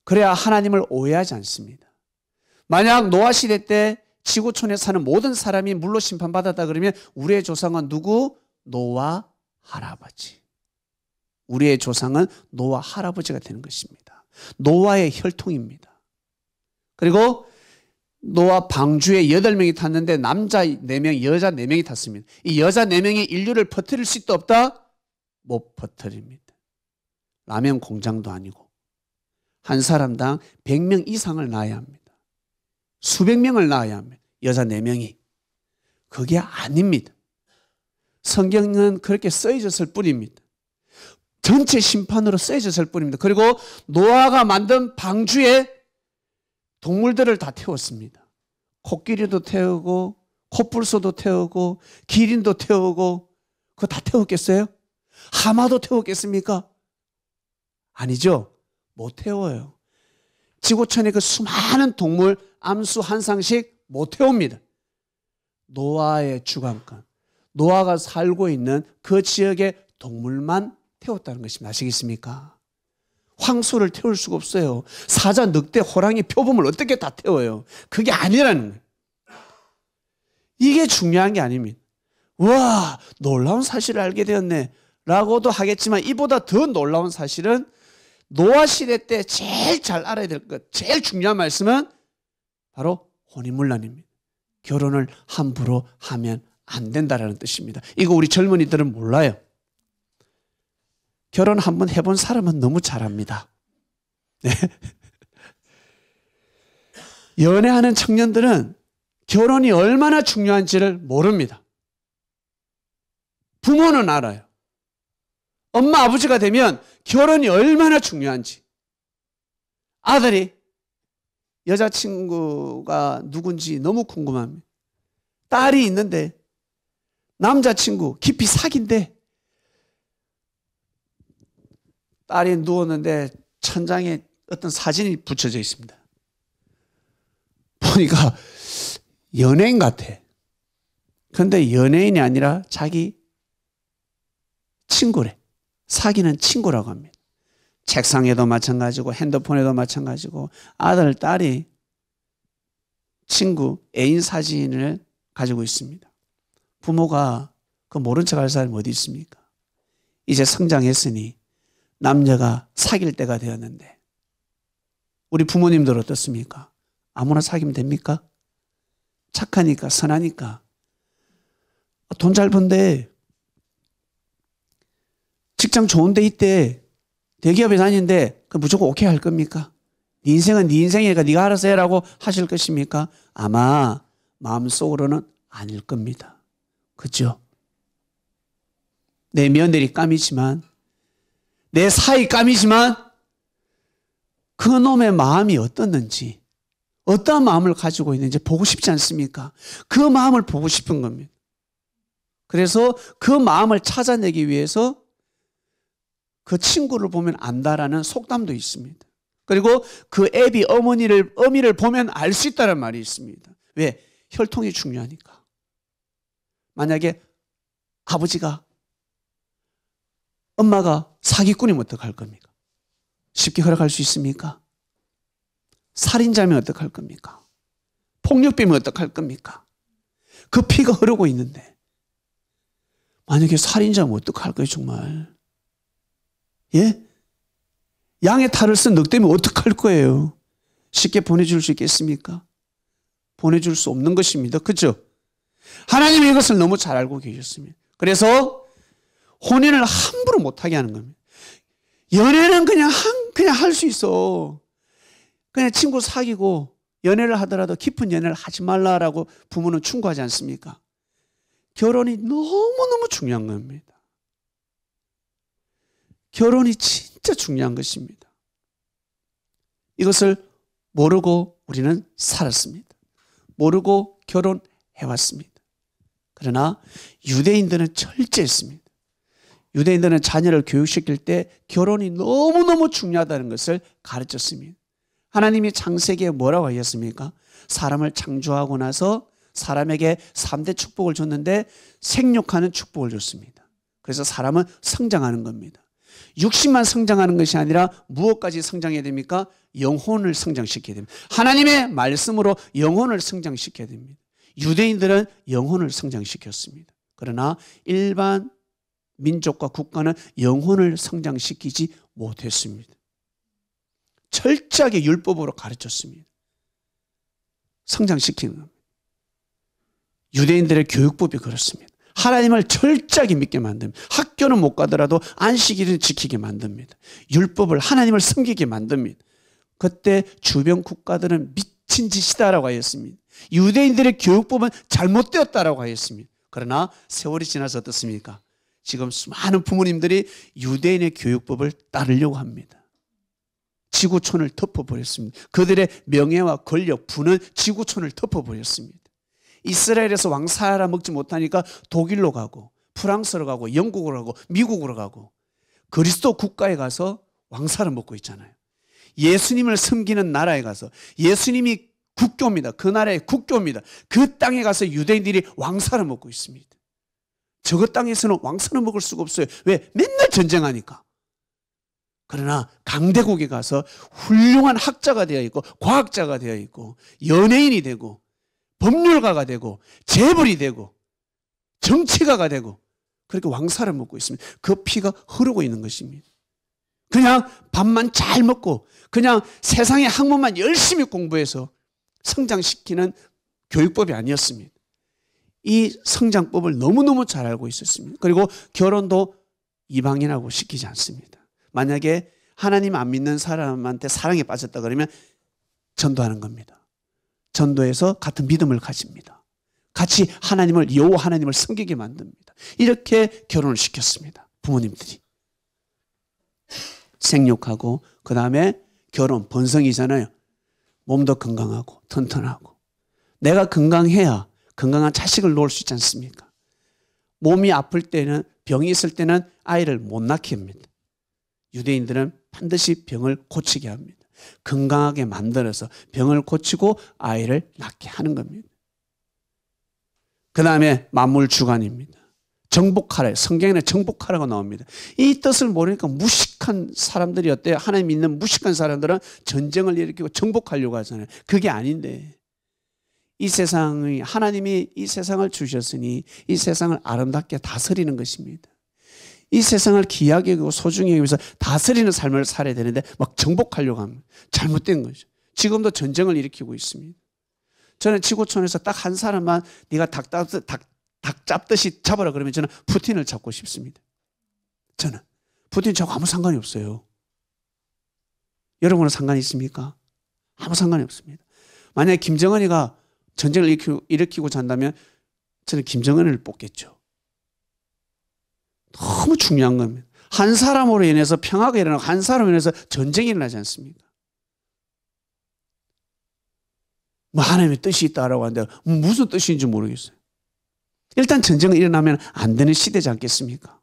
그래야 하나님을 오해하지 않습니다. 만약 노아 시대 때 지구촌에 사는 모든 사람이 물로 심판받았다 그러면 우리의 조상은 누구? 노아 할아버지. 우리의 조상은 노아 할아버지가 되는 것입니다. 노아의 혈통입니다. 그리고 노아 방주에 8명이 탔는데 남자 4명, 여자 4명이 탔습니다. 이 여자 4명이 인류를 퍼뜨릴 수 있다 없다? 못 퍼뜨립니다. 라면 공장도 아니고 한 사람당 100명 이상을 낳아야 합니다. 수백 명을 낳아야 합니다. 여자 4명이. 그게 아닙니다. 성경은 그렇게 써있었을 뿐입니다. 전체 심판으로 쓰여졌을 뿐입니다. 그리고 노아가 만든 방주에 동물들을 다 태웠습니다. 코끼리도 태우고 코뿔소도 태우고 기린도 태우고 그거 다 태웠겠어요? 하마도 태웠겠습니까? 아니죠. 못 태워요. 지구촌의 그 수많은 동물 암수 한 쌍씩 못 태웁니다. 노아의 주관권, 노아가 살고 있는 그 지역의 동물만 태웠다는 것입니다. 아시겠습니까? 황소를 태울 수가 없어요. 사자, 늑대, 호랑이, 표범을 어떻게 다 태워요? 그게 아니라는 거예요. 이게 중요한 게 아닙니다. 와, 놀라운 사실을 알게 되었네 라고도 하겠지만 이보다 더 놀라운 사실은 노아 시대 때 제일 잘 알아야 될 것, 제일 중요한 말씀은 바로 혼인문란입니다. 결혼을 함부로 하면 안 된다는 뜻입니다. 이거 우리 젊은이들은 몰라요. 결혼 한번 해본 사람은 너무 잘합니다. 네. 연애하는 청년들은 결혼이 얼마나 중요한지를 모릅니다. 부모는 알아요. 엄마, 아버지가 되면 결혼이 얼마나 중요한지. 아들이 여자친구가 누군지 너무 궁금합니다. 딸이 있는데 남자친구 깊이 사귄대. 딸이 누웠는데 천장에 어떤 사진이 붙여져 있습니다. 보니까 연예인 같아. 그런데 연예인이 아니라 자기 친구래. 사귀는 친구라고 합니다. 책상에도 마찬가지고 핸드폰에도 마찬가지고 아들, 딸이 친구, 애인 사진을 가지고 있습니다. 부모가 그 모른 척할 사람이 어디 있습니까? 이제 성장했으니 남녀가 사귈 때가 되었는데 우리 부모님들 어떻습니까? 아무나 사귀면 됩니까? 착하니까, 선하니까. 돈 잘 번데, 직장 좋은 데 있대, 대기업에 다니는데 무조건 오케이 할 겁니까? 네 인생은 네 인생이니까 네가 알아서 해라고 하실 것입니까? 아마 마음속으로는 아닐 겁니다. 그렇죠? 내 며느리 깜이지만, 내 사위 깜이지만 그 놈의 마음이 어떻는지, 어떠한 마음을 가지고 있는지 보고 싶지 않습니까? 그 마음을 보고 싶은 겁니다. 그래서 그 마음을 찾아내기 위해서 그 친구를 보면 안다라는 속담도 있습니다. 그리고 그 애비 어미를 보면 알 수 있다는 말이 있습니다. 왜? 혈통이 중요하니까. 만약에 아버지가, 엄마가 사기꾼이면 어떡할 겁니까? 쉽게 허락할 수 있습니까? 살인자면 어떡할 겁니까? 폭력배면 어떡할 겁니까? 그 피가 흐르고 있는데 만약에 살인자면 어떡할 거예요 정말? 예? 양의 탈을 쓴 늑대면 어떡할 거예요? 쉽게 보내줄 수 있겠습니까? 보내줄 수 없는 것입니다. 그렇죠? 하나님이 이것을 너무 잘 알고 계셨습니다. 그래서 혼인을 함부로 못하게 하는 겁니다. 연애는 그냥 할 수 있어. 그냥 친구 사귀고 연애를 하더라도 깊은 연애를 하지 말라라고 부모는 충고하지 않습니까? 결혼이 너무너무 중요한 겁니다. 결혼이 진짜 중요한 것입니다. 이것을 모르고 우리는 살았습니다. 모르고 결혼해왔습니다. 그러나 유대인들은 철저했습니다. 유대인들은 자녀를 교육시킬 때 결혼이 너무너무 중요하다는 것을 가르쳤습니다. 하나님이 창세기에 뭐라고 하셨습니까? 사람을 창조하고 나서 사람에게 3대 축복을 줬는데 생육하는 축복을 줬습니다. 그래서 사람은 성장하는 겁니다. 육신만 성장하는 것이 아니라 무엇까지 성장해야 됩니까? 영혼을 성장시켜야 됩니다. 하나님의 말씀으로 영혼을 성장시켜야 됩니다. 유대인들은 영혼을 성장시켰습니다. 그러나 일반 민족과 국가는 영혼을 성장시키지 못했습니다. 철저하게 율법으로 가르쳤습니다. 성장시키는 겁니다. 유대인들의 교육법이 그렇습니다. 하나님을 철저하게 믿게 만듭니다. 학교는 못 가더라도 안식일을 지키게 만듭니다. 율법을 하나님을 섬기게 만듭니다. 그때 주변 국가들은 미친 짓이다라고 하였습니다. 유대인들의 교육법은 잘못되었다라고 하였습니다. 그러나 세월이 지나서 어떻습니까? 지금 수많은 부모님들이 유대인의 교육법을 따르려고 합니다. 지구촌을 덮어버렸습니다. 그들의 명예와 권력, 부는 지구촌을 덮어버렸습니다. 이스라엘에서 왕사라 먹지 못하니까 독일로 가고 프랑스로 가고 영국으로 가고 미국으로 가고 그리스도 국가에 가서 왕사를 먹고 있잖아요. 예수님을 섬기는 나라에 가서 예수님이 국교입니다. 그 나라의 국교입니다. 그 땅에 가서 유대인들이 왕사를 먹고 있습니다. 저 땅에서는 왕사를 먹을 수가 없어요. 왜? 맨날 전쟁하니까. 그러나 강대국에 가서 훌륭한 학자가 되어 있고 과학자가 되어 있고 연예인이 되고 법률가가 되고 재벌이 되고 정치가가 되고 그렇게 왕사를 먹고 있습니다. 그 피가 흐르고 있는 것입니다. 그냥 밥만 잘 먹고 그냥 세상의 학문만 열심히 공부해서 성장시키는 교육법이 아니었습니다. 이 성장법을 너무너무 잘 알고 있었습니다. 그리고 결혼도 이방인하고 시키지 않습니다. 만약에 하나님 안 믿는 사람한테 사랑에 빠졌다 그러면 전도하는 겁니다. 전도해서 같은 믿음을 가집니다. 같이 하나님을 여호와 하나님을 섬기게 만듭니다. 이렇게 결혼을 시켰습니다. 부모님들이. 생육하고 그 다음에 결혼, 번성이잖아요. 몸도 건강하고 튼튼하고. 내가 건강해야 건강한 자식을 놓을 수 있지 않습니까? 몸이 아플 때는, 병이 있을 때는 아이를 못 낳게 합니다. 유대인들은 반드시 병을 고치게 합니다. 건강하게 만들어서 병을 고치고 아이를 낳게 하는 겁니다. 그 다음에 만물주관입니다. 정복하라. 성경에는 정복하라고 나옵니다. 이 뜻을 모르니까 무식한 사람들이 어때요? 하나님 믿는 무식한 사람들은 전쟁을 일으키고 정복하려고 하잖아요. 그게 아닌데, 이 세상이, 하나님이 이 세상을 주셨으니 이 세상을 아름답게 다스리는 것입니다. 이 세상을 귀하게 여기고 소중히 여기면서 다스리는 삶을 살아야 되는데 막 정복하려고 하면 잘못된 거죠. 지금도 전쟁을 일으키고 있습니다. 저는 지구촌에서 딱 한 사람만 네가 닭 잡듯이 잡아라 그러면 저는 푸틴을 잡고 싶습니다. 저는 푸틴 저하고 아무 상관이 없어요. 여러분은 상관이 있습니까? 아무 상관이 없습니다. 만약에 김정은이가 전쟁을 일으키고 잔다면 저는 김정은을 뽑겠죠. 너무 중요한 겁니다. 한 사람으로 인해서 평화가 일어나고 한 사람으로 인해서 전쟁이 일어나지 않습니까? 뭐 하나님의 뜻이 있다라고 하는데 무슨 뜻인지 모르겠어요. 일단 전쟁이 일어나면 안 되는 시대지 않겠습니까?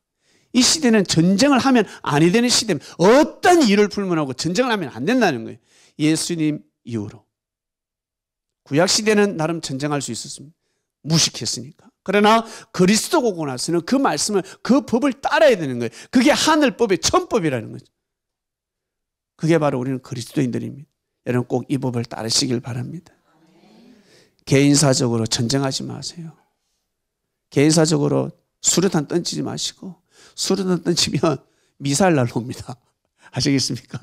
이 시대는 전쟁을 하면 아니 되는 시대입니다. 어떤 일을 불문하고 전쟁을 하면 안 된다는 거예요. 예수님 이후로. 구약시대는 나름 전쟁할 수 있었습니다. 무식했으니까. 그러나 그리스도가 오고 나서는 그 말씀을, 그 법을 따라야 되는 거예요. 그게 하늘법의 천법이라는 거죠. 그게 바로 우리는 그리스도인들입니다. 여러분 꼭 이 법을 따르시길 바랍니다. 개인사적으로 전쟁하지 마세요. 개인사적으로 수류탄 던지지 마시고, 수류탄 던지면 미사일 날라옵니다. 아시겠습니까?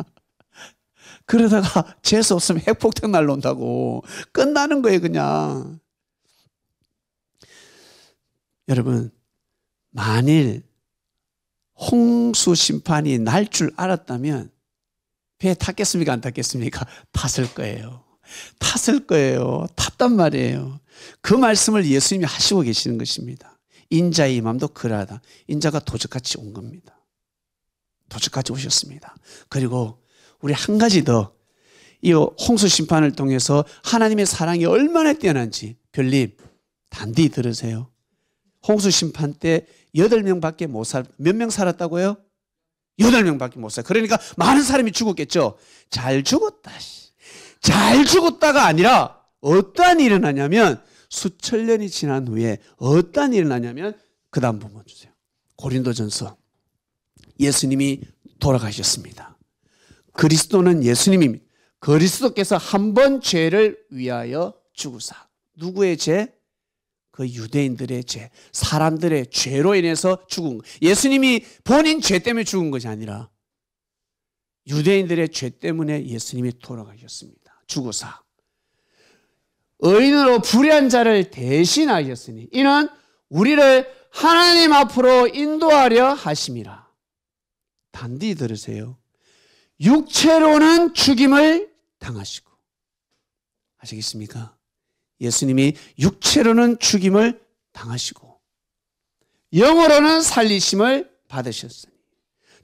그러다가 재수 없으면 핵폭탄 날라온다고 끝나는 거예요 그냥. 여러분, 만일 홍수 심판이 날 줄 알았다면 배에 탔겠습니까? 안 탔겠습니까? 탔을 거예요. 탔을 거예요. 탔단 말이에요. 그 말씀을 예수님이 하시고 계시는 것입니다. 인자의 임함도 그러하다. 인자가 도적같이 온 겁니다. 도적같이 오셨습니다. 그리고 우리 한 가지 더, 이 홍수 심판을 통해서 하나님의 사랑이 얼마나 뛰어난지 별님 단디 들으세요. 홍수 심판 때 8명밖에 못 몇 명 살았다고요? 8명밖에 못 살았어요. 그러니까 많은 사람이 죽었겠죠. 잘 죽었다. 잘 죽었다가 아니라 어떠한 일이 일어나냐면, 수천 년이 지난 후에 어떠한 일이 일어나냐면, 그 다음 부분 주세요. 고린도전서. 예수님이 돌아가셨습니다. 그리스도는 예수님입니다. 그리스도께서 한 번 죄를 위하여 죽으사. 누구의 죄? 그 유대인들의 죄, 사람들의 죄로 인해서 죽은 거. 예수님이 본인 죄 때문에 죽은 것이 아니라 유대인들의 죄 때문에 예수님이 돌아가셨습니다. 죽으사. 의인으로 불의한 자를 대신하셨으니 이는 우리를 하나님 앞으로 인도하려 하심이라. 단디 들으세요. 육체로는 죽임을 당하시고. 아시겠습니까? 예수님이 육체로는 죽임을 당하시고 영으로는 살리심을 받으셨으니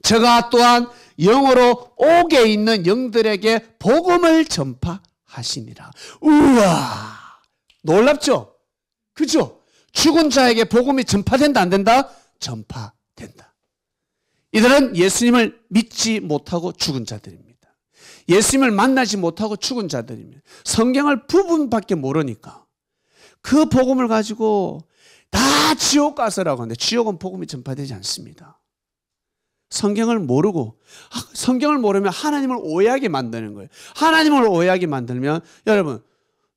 저가 또한 영으로 옥에 있는 영들에게 복음을 전파하시니라. 우와, 놀랍죠? 그죠? 죽은 자에게 복음이 전파된다 안 된다? 전파된다. 이들은 예수님을 믿지 못하고 죽은 자들입니다. 예수님을 만나지 못하고 죽은 자들입니다. 성경을 부분밖에 모르니까 그 복음을 가지고 다 지옥 가서라고 하는데 지옥은 복음이 전파되지 않습니다. 성경을 모르고, 성경을 모르면 하나님을 오해하게 만드는 거예요. 하나님을 오해하게 만들면 여러분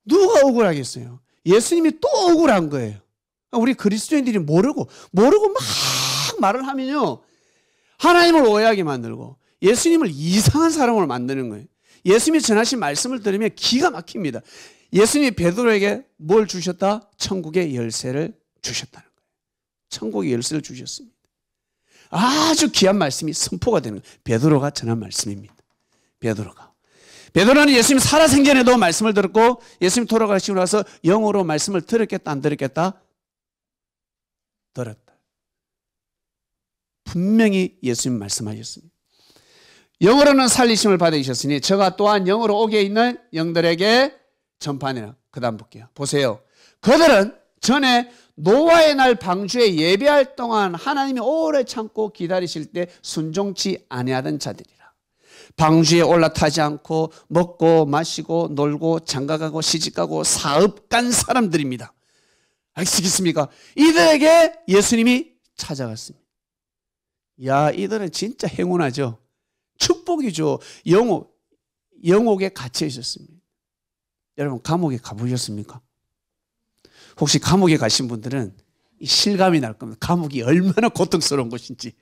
누가 억울하겠어요? 예수님이 또 억울한 거예요. 우리 그리스도인들이 모르고 막 말을 하면요 하나님을 오해하게 만들고 예수님을 이상한 사람으로 만드는 거예요. 예수님이 전하신 말씀을 들으면 기가 막힙니다. 예수님이 베드로에게 뭘 주셨다? 천국의 열쇠를 주셨다는 거예요. 천국의 열쇠를 주셨습니다. 아주 귀한 말씀이 선포가 되는 거예요. 베드로가 전한 말씀입니다. 베드로는 예수님 살아생전에도 말씀을 들었고 예수님 돌아가시고 나서 영으로 말씀을 들었겠다 안 들었겠다? 들었다. 분명히 예수님 말씀하셨습니다. 영으로는 살리심을 받으셨으니 저가 또한 영으로 옥에 있는 영들에게 전파하니라. 그 다음 볼게요. 보세요. 그들은 전에 노아의 날 방주에 예배할 동안 하나님이 오래 참고 기다리실 때 순종치 아니하던 자들이라. 방주에 올라타지 않고 먹고 마시고 놀고 장가가고 시집가고 사업 간 사람들입니다. 아시겠습니까? 이들에게 예수님이 찾아갔습니다. 야, 이들은 진짜 행운하죠. 축복이죠. 영옥에 갇혀 있었습니다. 여러분, 감옥에 가보셨습니까? 혹시 감옥에 가신 분들은 실감이 날 겁니다. 감옥이 얼마나 고통스러운 것인지.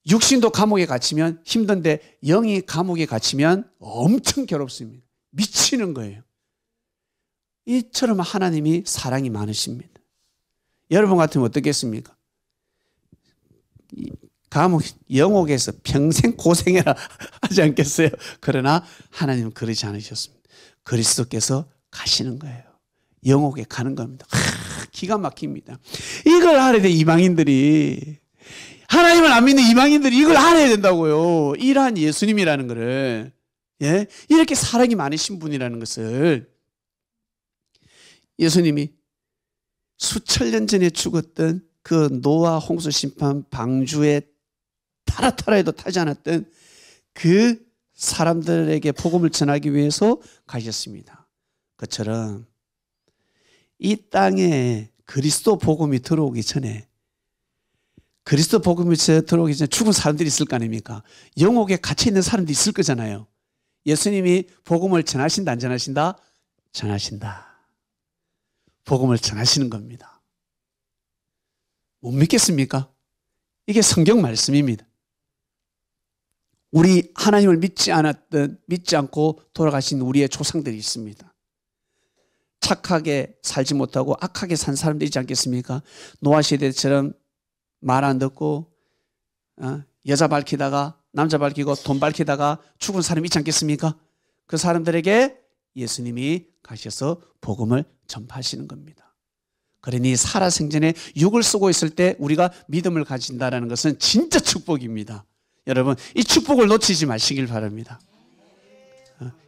육신도 감옥에 갇히면 힘든데 영이 감옥에 갇히면 엄청 괴롭습니다. 미치는 거예요. 이처럼 하나님이 사랑이 많으십니다. 여러분 같으면 어떻겠습니까? 감옥, 영옥에서 평생 고생해라 하지 않겠어요? 그러나 하나님은 그러지 않으셨습니다. 그리스도께서 가시는 거예요. 영옥에 가는 겁니다. 기가 막힙니다. 이걸 알아야 돼, 이방인들이. 하나님을 안 믿는 이방인들이 이걸 알아야 된다고요. 이러한 예수님이라는 것을. 예? 이렇게 사랑이 많으신 분이라는 것을. 예수님이 수천 년 전에 죽었던 그 노아 홍수 심판 방주에 타라 해도 타지 않았던 그 사람들에게 복음을 전하기 위해서 가셨습니다. 그처럼 이 땅에 그리스도 복음이 들어오기 전에 죽은 사람들이 있을 거 아닙니까? 영옥에 갇혀 있는 사람들이 있을 거잖아요. 예수님이 복음을 전하신다 안 전하신다? 전하신다. 복음을 전하시는 겁니다. 못 믿겠습니까? 이게 성경 말씀입니다. 우리 하나님을 믿지 않고 돌아가신 우리의 조상들이 있습니다. 착하게 살지 못하고 악하게 산 사람들이 있지 않겠습니까? 노아 시대처럼 말 안 듣고 여자 밝히다가 남자 밝히고 돈 밝히다가 죽은 사람이 있지 않겠습니까? 그 사람들에게 예수님이 가셔서 복음을 전파하시는 겁니다. 그러니 살아생전에 육을 쓰고 있을 때 우리가 믿음을 가진다는 것은 진짜 축복입니다. 여러분, 이 축복을 놓치지 마시길 바랍니다.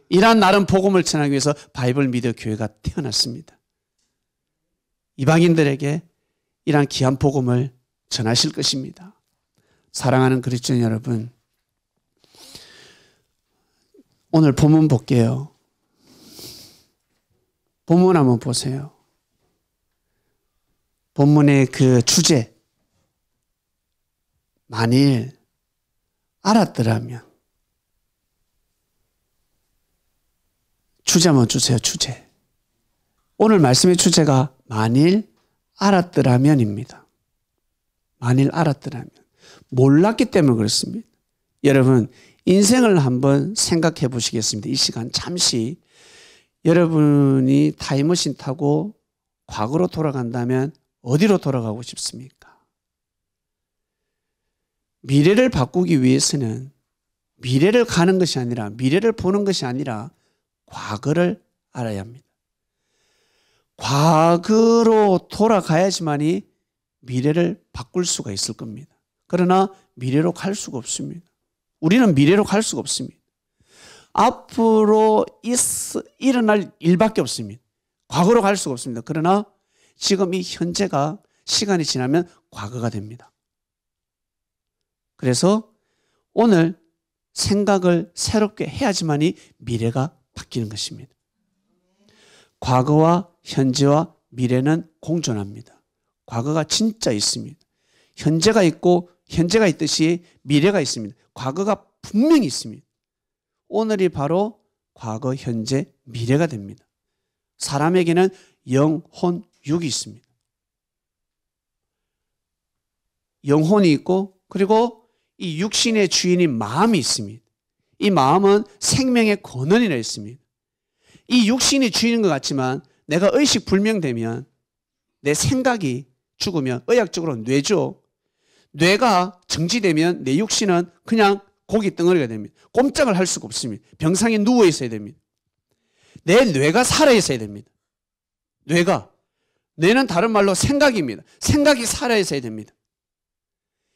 이러한 나름 복음을 전하기 위해서 바이블 미디어 교회가 태어났습니다. 이방인들에게 이러한 귀한 복음을 전하실 것입니다. 사랑하는 그리스도인 여러분, 오늘 본문 볼게요. 본문 한번 보세요. 본문의 그 주제, 만일 알았더라면. 주제 한번 주세요. 주제. 오늘 말씀의 주제가 만일 알았더라면입니다. 만일 알았더라면. 몰랐기 때문에 그렇습니다. 여러분, 인생을 한번 생각해 보시겠습니다. 이 시간 잠시. 여러분이 타임머신 타고 과거로 돌아간다면 어디로 돌아가고 싶습니까? 미래를 바꾸기 위해서는 미래를 가는 것이 아니라, 미래를 보는 것이 아니라 과거를 알아야 합니다. 과거로 돌아가야지만이 미래를 바꿀 수가 있을 겁니다. 그러나 미래로 갈 수가 없습니다. 우리는 미래로 갈 수가 없습니다. 앞으로 일어날 일밖에 없습니다. 과거로 갈 수가 없습니다. 그러나 지금 이 현재가 시간이 지나면 과거가 됩니다. 그래서 오늘 생각을 새롭게 해야지만이 미래가 바뀌는 것입니다. 과거와 현재와 미래는 공존합니다. 과거가 진짜 있습니다. 현재가 있고 현재가 있듯이 미래가 있습니다. 과거가 분명히 있습니다. 오늘이 바로 과거, 현재, 미래가 됩니다. 사람에게는 영혼, 육이 있습니다. 영혼이 있고 그리고 이 육신의 주인인 마음이 있습니다. 이 마음은 생명의 근원이라 했습니다. 이 육신이 주인인 것 같지만 내가 의식불명되면 내 생각이 죽으면 의학적으로 뇌죠. 뇌가 정지되면 내 육신은 그냥 고기 덩어리가 됩니다. 꼼짝을 할 수가 없습니다. 병상에 누워 있어야 됩니다. 내 뇌가 살아 있어야 됩니다. 뇌는 다른 말로 생각입니다. 생각이 살아 있어야 됩니다.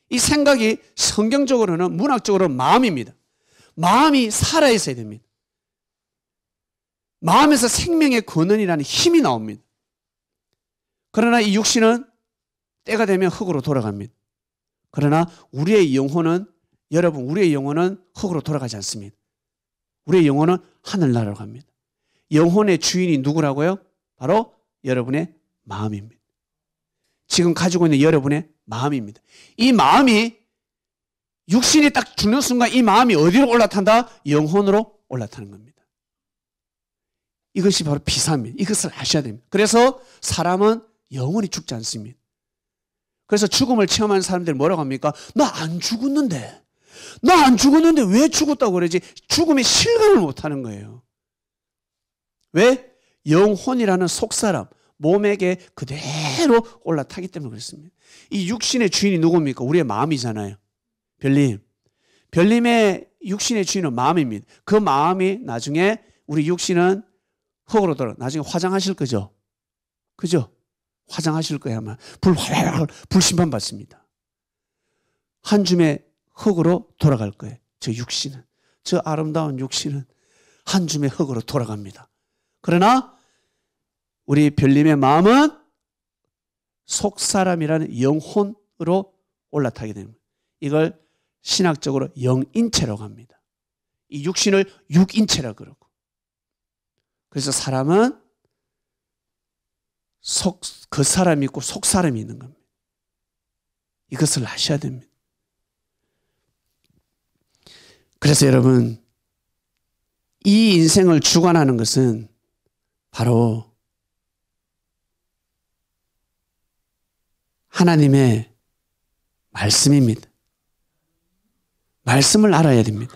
이 생각이 성경적으로는 문학적으로는 마음입니다. 마음이 살아 있어야 됩니다. 마음에서 생명의 근원이라는 힘이 나옵니다. 그러나 이 육신은 때가 되면 흙으로 돌아갑니다. 그러나 우리의 영혼은 흙으로 돌아가지 않습니다. 우리의 영혼은 하늘나라로 갑니다. 영혼의 주인이 누구라고요? 바로 여러분의 마음입니다. 지금 가지고 있는 여러분의 마음입니다. 이 마음이 육신이 딱 죽는 순간 이 마음이 어디로 올라탄다? 영혼으로 올라타는 겁니다. 이것이 바로 비사입니다. 이것을 아셔야 됩니다. 그래서 사람은 영원히 죽지 않습니다. 그래서 죽음을 체험하는 사람들 뭐라고 합니까? 나 안 죽었는데 왜 죽었다고 그러지? 죽음의 실감을 못하는 거예요. 왜? 영혼이라는 속사람, 몸에게 그대로 올라타기 때문에 그렇습니다. 이 육신의 주인이 누굽니까? 우리의 마음이잖아요. 별님의 육신의 주인은 마음입니다. 그 마음이 나중에 우리 육신은 흙으로 돌아 나중에 화장하실 거죠? 그죠? 화장하실 거예요 아마. 불심판 받습니다. 한 줌의 흙으로 돌아갈 거예요. 저 육신은, 저 아름다운 육신은 한 줌의 흙으로 돌아갑니다. 그러나 우리 별님의 마음은 속사람이라는 영혼으로 올라타게 됩니다. 이걸 신학적으로 영인체라고 합니다. 이 육신을 육인체라고 그러고. 그래서 사람은 겉사람이 있고 속사람이 있는 겁니다. 이것을 아셔야 됩니다. 그래서 여러분, 이 인생을 주관하는 것은 바로 하나님의 말씀입니다. 말씀을 알아야 됩니다.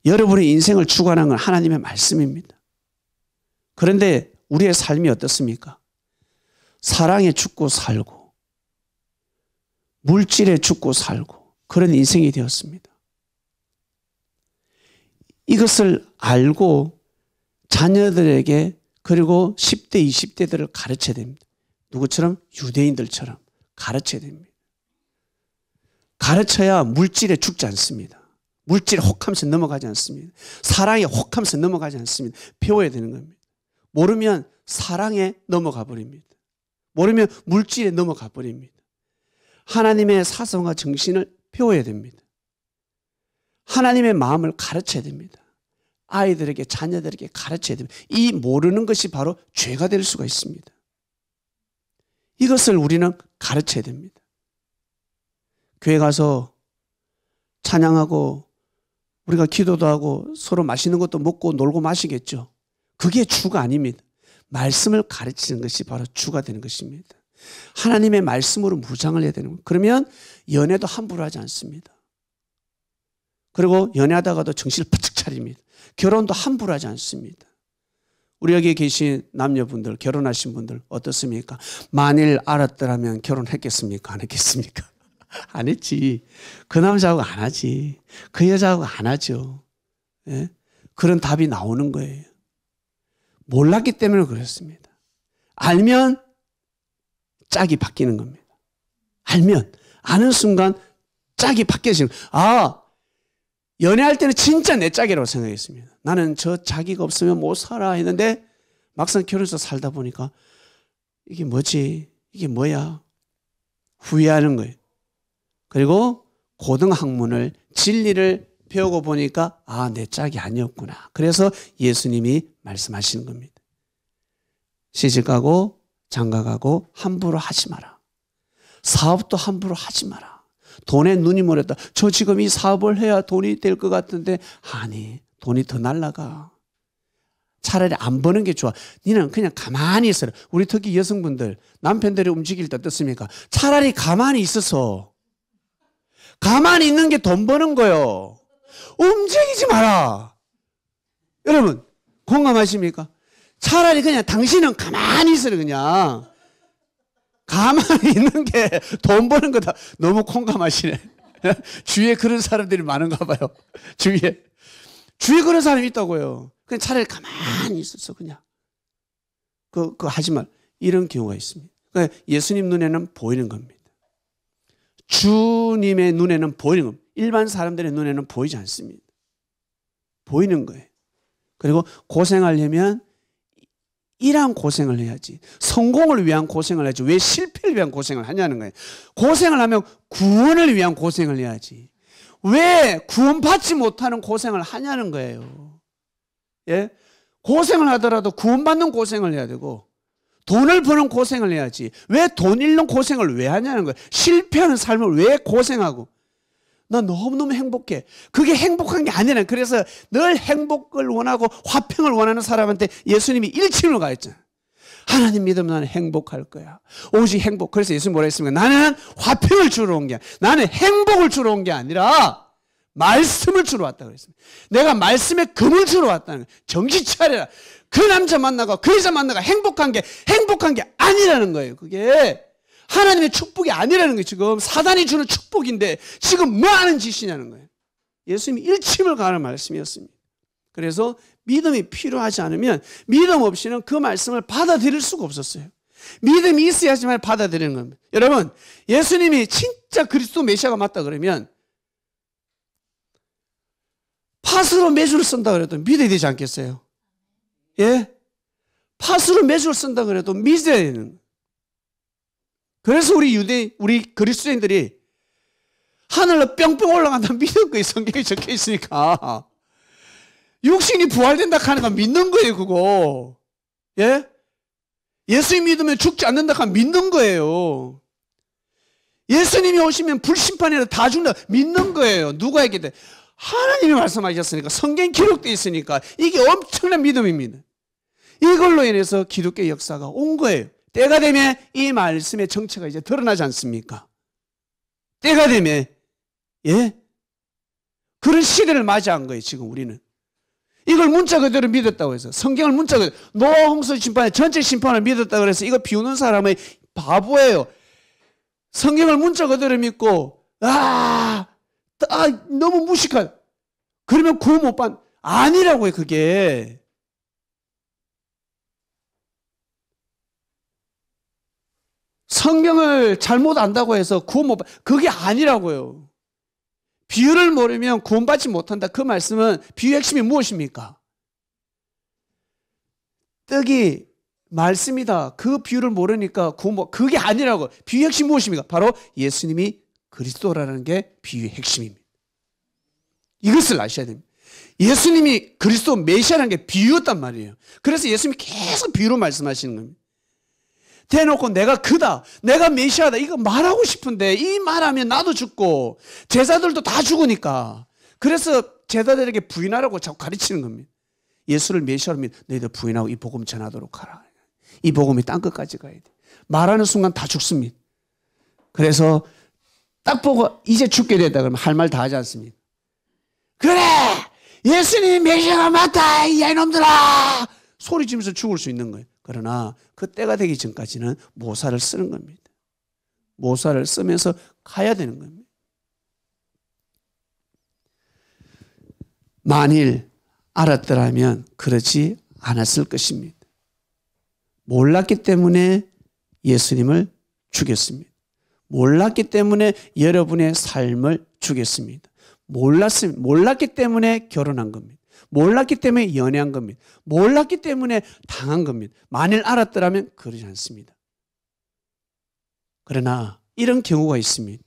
여러분의 인생을 주관하는 건 하나님의 말씀입니다. 그런데 우리의 삶이 어떻습니까? 사랑에 죽고 살고 물질에 죽고 살고 그런 인생이 되었습니다. 이것을 알고 자녀들에게 그리고 10대, 20대들을 가르쳐야 됩니다. 누구처럼? 유대인들처럼 가르쳐야 됩니다. 가르쳐야 물질에 죽지 않습니다. 물질에 혹하면서 넘어가지 않습니다. 사랑에 혹하면서 넘어가지 않습니다. 배워야 되는 겁니다. 모르면 사랑에 넘어가 버립니다. 모르면 물질에 넘어가 버립니다. 하나님의 사성과 정신을 배워야 됩니다. 하나님의 마음을 가르쳐야 됩니다. 아이들에게, 자녀들에게 가르쳐야 됩니다. 이 모르는 것이 바로 죄가 될 수가 있습니다. 이것을 우리는 가르쳐야 됩니다. 교회 가서 찬양하고 우리가 기도도 하고 서로 맛있는 것도 먹고 놀고 마시겠죠. 그게 주가 아닙니다. 말씀을 가르치는 것이 바로 주가 되는 것입니다. 하나님의 말씀으로 무장을 해야 되는 거예요. 그러면 연애도 함부로 하지 않습니다. 그리고 연애하다가도 정신을 바짝 차립니다. 결혼도 함부로 하지 않습니다. 우리 여기 계신 남녀분들, 결혼하신 분들 어떻습니까? 만일 알았더라면 결혼했겠습니까? 안 했겠습니까? 안 했지. 그 남자하고 안 하지. 그 여자하고 안 하죠. 예? 그런 답이 나오는 거예요. 몰랐기 때문에 그렇습니다. 알면 짝이 바뀌는 겁니다. 알면, 아는 순간 짝이 바뀌어지는 거예요. 아, 연애할 때는 진짜 내 짝이라고 생각했습니다. 나는 저 짝이가 없으면 못 살아 했는데 막상 결혼해서 살다 보니까 이게 뭐지? 이게 뭐야? 후회하는 거예요. 그리고 고등학문을, 진리를 배우고 보니까 아, 내 짝이 아니었구나. 그래서 예수님이 말씀하시는 겁니다. 시집가고 장가가고 함부로 하지 마라. 사업도 함부로 하지 마라. 돈에 눈이 멀었다. 저 지금 이 사업을 해야 돈이 될 것 같은데 아니, 돈이 더 날라가. 차라리 안 버는 게 좋아. 니는 그냥 가만히 있어라. 우리 특히 여성분들 남편들이 움직일 때 어떻습니까? 차라리 가만히 있어서 가만히 있는 게 돈 버는 거요. 움직이지 마라. 여러분 공감하십니까? 차라리 그냥 당신은 가만히 있어라. 그냥 가만히 있는 게 돈 버는 거다. 너무 공감하시네. 주위에 그런 사람들이 많은가 봐요. 주위에 그런 사람이 있다고요. 그냥 차라리 가만히 있었어, 그냥. 그거 하지 말. 이런 경우가 있습니다. 그러니까 예수님 눈에는 보이는 겁니다. 주님의 눈에는 보이는 겁니다. 일반 사람들의 눈에는 보이지 않습니다. 보이는 거예요. 그리고 고생하려면 이러한 고생을 해야지. 성공을 위한 고생을 해야지. 왜 실패를 위한 고생을 하냐는 거예요. 고생을 하면 구원을 위한 고생을 해야지. 왜 구원받지 못하는 고생을 하냐는 거예요. 예? 고생을 하더라도 구원받는 고생을 해야 되고 돈을 버는 고생을 해야지. 왜 돈 잃는 고생을 왜 하냐는 거예요. 실패하는 삶을 왜 고생하고. 나 너무너무 행복해. 그게 행복한 게 아니라 그래서 늘 행복을 원하고 화평을 원하는 사람한테 예수님이 일침을 가했잖아. 하나님 믿으면 나는 행복할 거야. 오직 행복. 그래서 예수님 뭐라 했습니까? 나는 화평을 주러 온 게 나는 행복을 주러 온 게 아니라 말씀을 주러 왔다 그랬습니다. 내가 말씀의 금을 주러 왔다는 거예요. 정신 차려라. 그 남자 만나고 그 여자 만나고 행복한 게 아니라는 거예요. 그게 하나님의 축복이 아니라는 거예요. 지금 사단이 주는 축복인데 지금 뭐 하는 짓이냐는 거예요. 예수님이 일침을 가하는 말씀이었습니다. 그래서 믿음이 필요하지 않으면 믿음 없이는 그 말씀을 받아들일 수가 없었어요. 믿음이 있어야지만 받아들이는 겁니다. 여러분, 예수님이 진짜 그리스도 메시아가 맞다 그러면 팥으로 메주를 쓴다 그래도 믿어야 되지 않겠어요? 예? 팥으로 메주를 쓴다 그래도 믿어야 되는 거예요. 그래서 우리 그리스도인들이 하늘로 뿅뿅 올라간다 믿는 거예요. 성경에 적혀 있으니까. 육신이 부활된다 하는 건 믿는 거예요, 그거. 예? 예수님 믿으면 죽지 않는다 하면 믿는 거예요. 예수님이 오시면 불심판이라 다 죽는다 믿는 거예요. 누가 얘기해? 하나님이 말씀하셨으니까 성경 기록되어 있으니까 이게 엄청난 믿음입니다. 이걸로 인해서 기독교 역사가 온 거예요. 때가 되면 이 말씀의 정체가 이제 드러나지 않습니까? 때가 되면 예? 그런 시대를 맞이한 거예요. 지금 우리는 이걸 문자 그대로 믿었다고 해서 성경을 문자 그대로 노아 홍수 심판의 전체 심판을 믿었다고 해서 이거 비우는 사람은 바보예요. 성경을 문자 그대로 믿고 너무 무식한 그러면 구원 못 받 아니라고요. 그게 성경을 잘못 안다고 해서 구원 못 받 그게 아니라고요. 비유를 모르면 구원받지 못한다. 그 말씀은 비유의 핵심이 무엇입니까? 떡이 말씀이다. 그 비유를 모르니까 그게 아니라고. 비유의 핵심이 무엇입니까? 바로 예수님이 그리스도라는 게 비유의 핵심입니다. 이것을 아셔야 됩니다. 예수님이 그리스도 메시아라는 게 비유였단 말이에요. 그래서 예수님이 계속 비유로 말씀하시는 겁니다. 대놓고 내가 그다, 내가 메시아다 이거 말하고 싶은데 이 말하면 나도 죽고 제자들도 다 죽으니까 그래서 제자들에게 부인하라고 자꾸 가르치는 겁니다. 예수를 메시아로 믿 너희들 부인하고 이 복음 전하도록 하라. 이 복음이 땅끝까지 가야 돼. 말하는 순간 다 죽습니다. 그래서 딱 보고 이제 죽게 됐다 그러면 할 말 다 하지 않습니까? 그래 예수님이 메시아가 맞다 이 이놈들아 소리 지면서 죽을 수 있는 거예요. 그러나 그 때가 되기 전까지는 모사를 쓰는 겁니다. 모사를 쓰면서 가야 되는 겁니다. 만일 알았더라면 그러지 않았을 것입니다. 몰랐기 때문에 예수님을 죽였습니다. 몰랐기 때문에 여러분의 삶을 죽였습니다. 몰랐기 때문에 결혼한 겁니다. 몰랐기 때문에 연애한 겁니다. 몰랐기 때문에 당한 겁니다. 만일 알았더라면 그러지 않습니다. 그러나 이런 경우가 있습니다.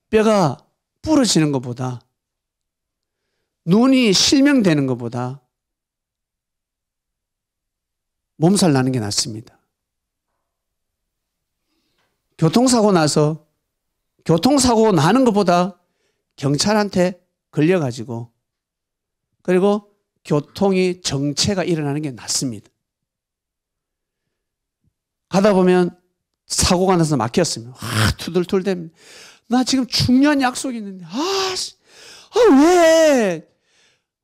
뼈가 부러지는 것보다 눈이 실명되는 것보다 몸살 나는 게 낫습니다. 교통사고 나는 것보다 경찰한테 걸려가지고 그리고 교통이 정체가 일어나는 게 낫습니다. 가다 보면 사고가 나서 막혔습니다. 투덜투덜댑니다. 나 지금 중요한 약속이 있는데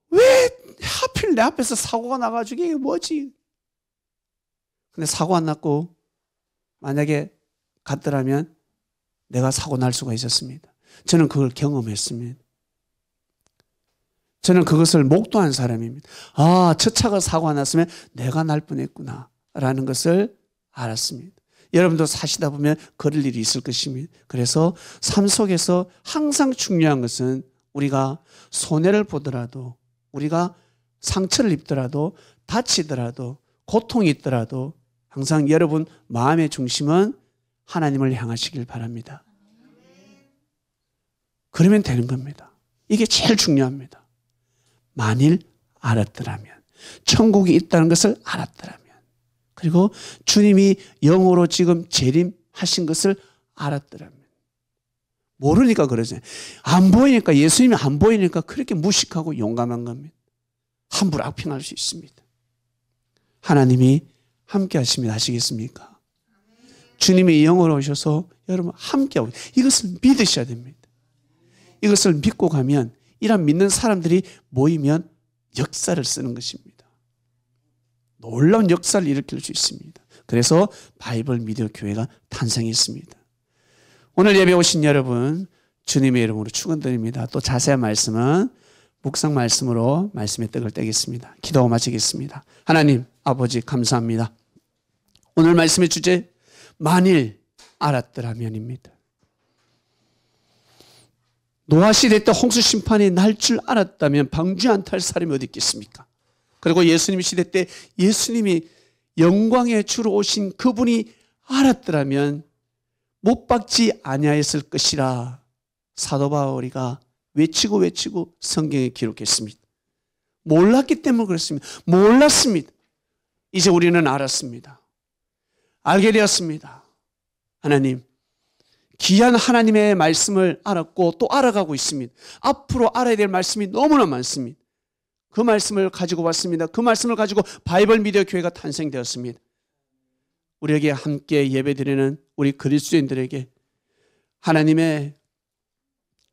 왜 하필 내 앞에서 사고가 나가지고 이게 뭐지? 근데 사고 안 났고 만약에 갔더라면 내가 사고 날 수가 있었습니다. 저는 그걸 경험했습니다. 저는 그것을 목도한 사람입니다. 아, 저 차가 사고가 났으면 내가 날 뻔했구나 라는 것을 알았습니다. 여러분도 사시다 보면 그럴 일이 있을 것입니다. 그래서 삶 속에서 항상 중요한 것은 우리가 손해를 보더라도, 우리가 상처를 입더라도, 다치더라도, 고통이 있더라도 항상 여러분 마음의 중심은 하나님을 향하시길 바랍니다. 그러면 되는 겁니다. 이게 제일 중요합니다. 만일 알았더라면, 천국이 있다는 것을 알았더라면, 그리고 주님이 영으로 지금 재림하신 것을 알았더라면. 모르니까 그러죠. 안 보이니까, 예수님이 안 보이니까 그렇게 무식하고 용감한 겁니다. 함부로 악평할 수 있습니다. 하나님이 함께 하십니다. 아시겠습니까? 주님이 영으로 오셔서 여러분 함께하고, 이것을 믿으셔야 됩니다. 이것을 믿고 가면, 이런 믿는 사람들이 모이면 역사를 쓰는 것입니다. 놀라운 역사를 일으킬 수 있습니다. 그래서 바이블 미디어 교회가 탄생했습니다. 오늘 예배 오신 여러분 주님의 이름으로 축원드립니다. 또 자세한 말씀은 묵상 말씀으로 말씀의 떡을 떼겠습니다. 기도하고 마치겠습니다. 하나님 아버지 감사합니다. 오늘 말씀의 주제 만일 알았더라면입니다. 노아 시대 때 홍수 심판이 날 줄 알았다면 방주 안 탈 사람이 어디 있겠습니까? 그리고 예수님 시대 때 예수님이 영광의 주로 오신 그분이 알았더라면 못 박지 아니하였을 것이라 사도 바울이가 외치고 성경에 기록했습니다. 몰랐기 때문에 그렇습니다. 몰랐습니다. 이제 우리는 알았습니다. 알게 되었습니다. 하나님, 귀한 하나님의 말씀을 알았고 또 알아가고 있습니다. 앞으로 알아야 될 말씀이 너무나 많습니다. 그 말씀을 가지고 왔습니다. 그 말씀을 가지고 바이블 미디어 교회가 탄생되었습니다. 우리에게 함께 예배드리는 우리 그리스도인들에게 하나님의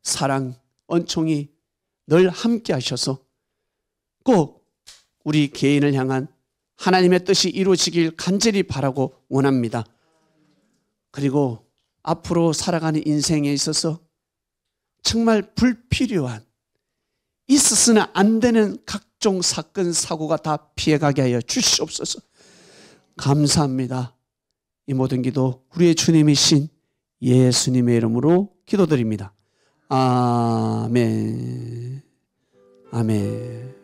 사랑,恩寵이 늘 함께 하셔서 꼭 우리 개인을 향한 하나님의 뜻이 이루어지길 간절히 바라고 원합니다. 그리고 앞으로 살아가는 인생에 있어서 정말 불필요한, 있어서는 안 되는 각종 사건, 사고가 다 피해가게 하여 주시옵소서. 감사합니다. 이 모든 기도 우리의 주님이신 예수님의 이름으로 기도드립니다. 아멘. 아멘.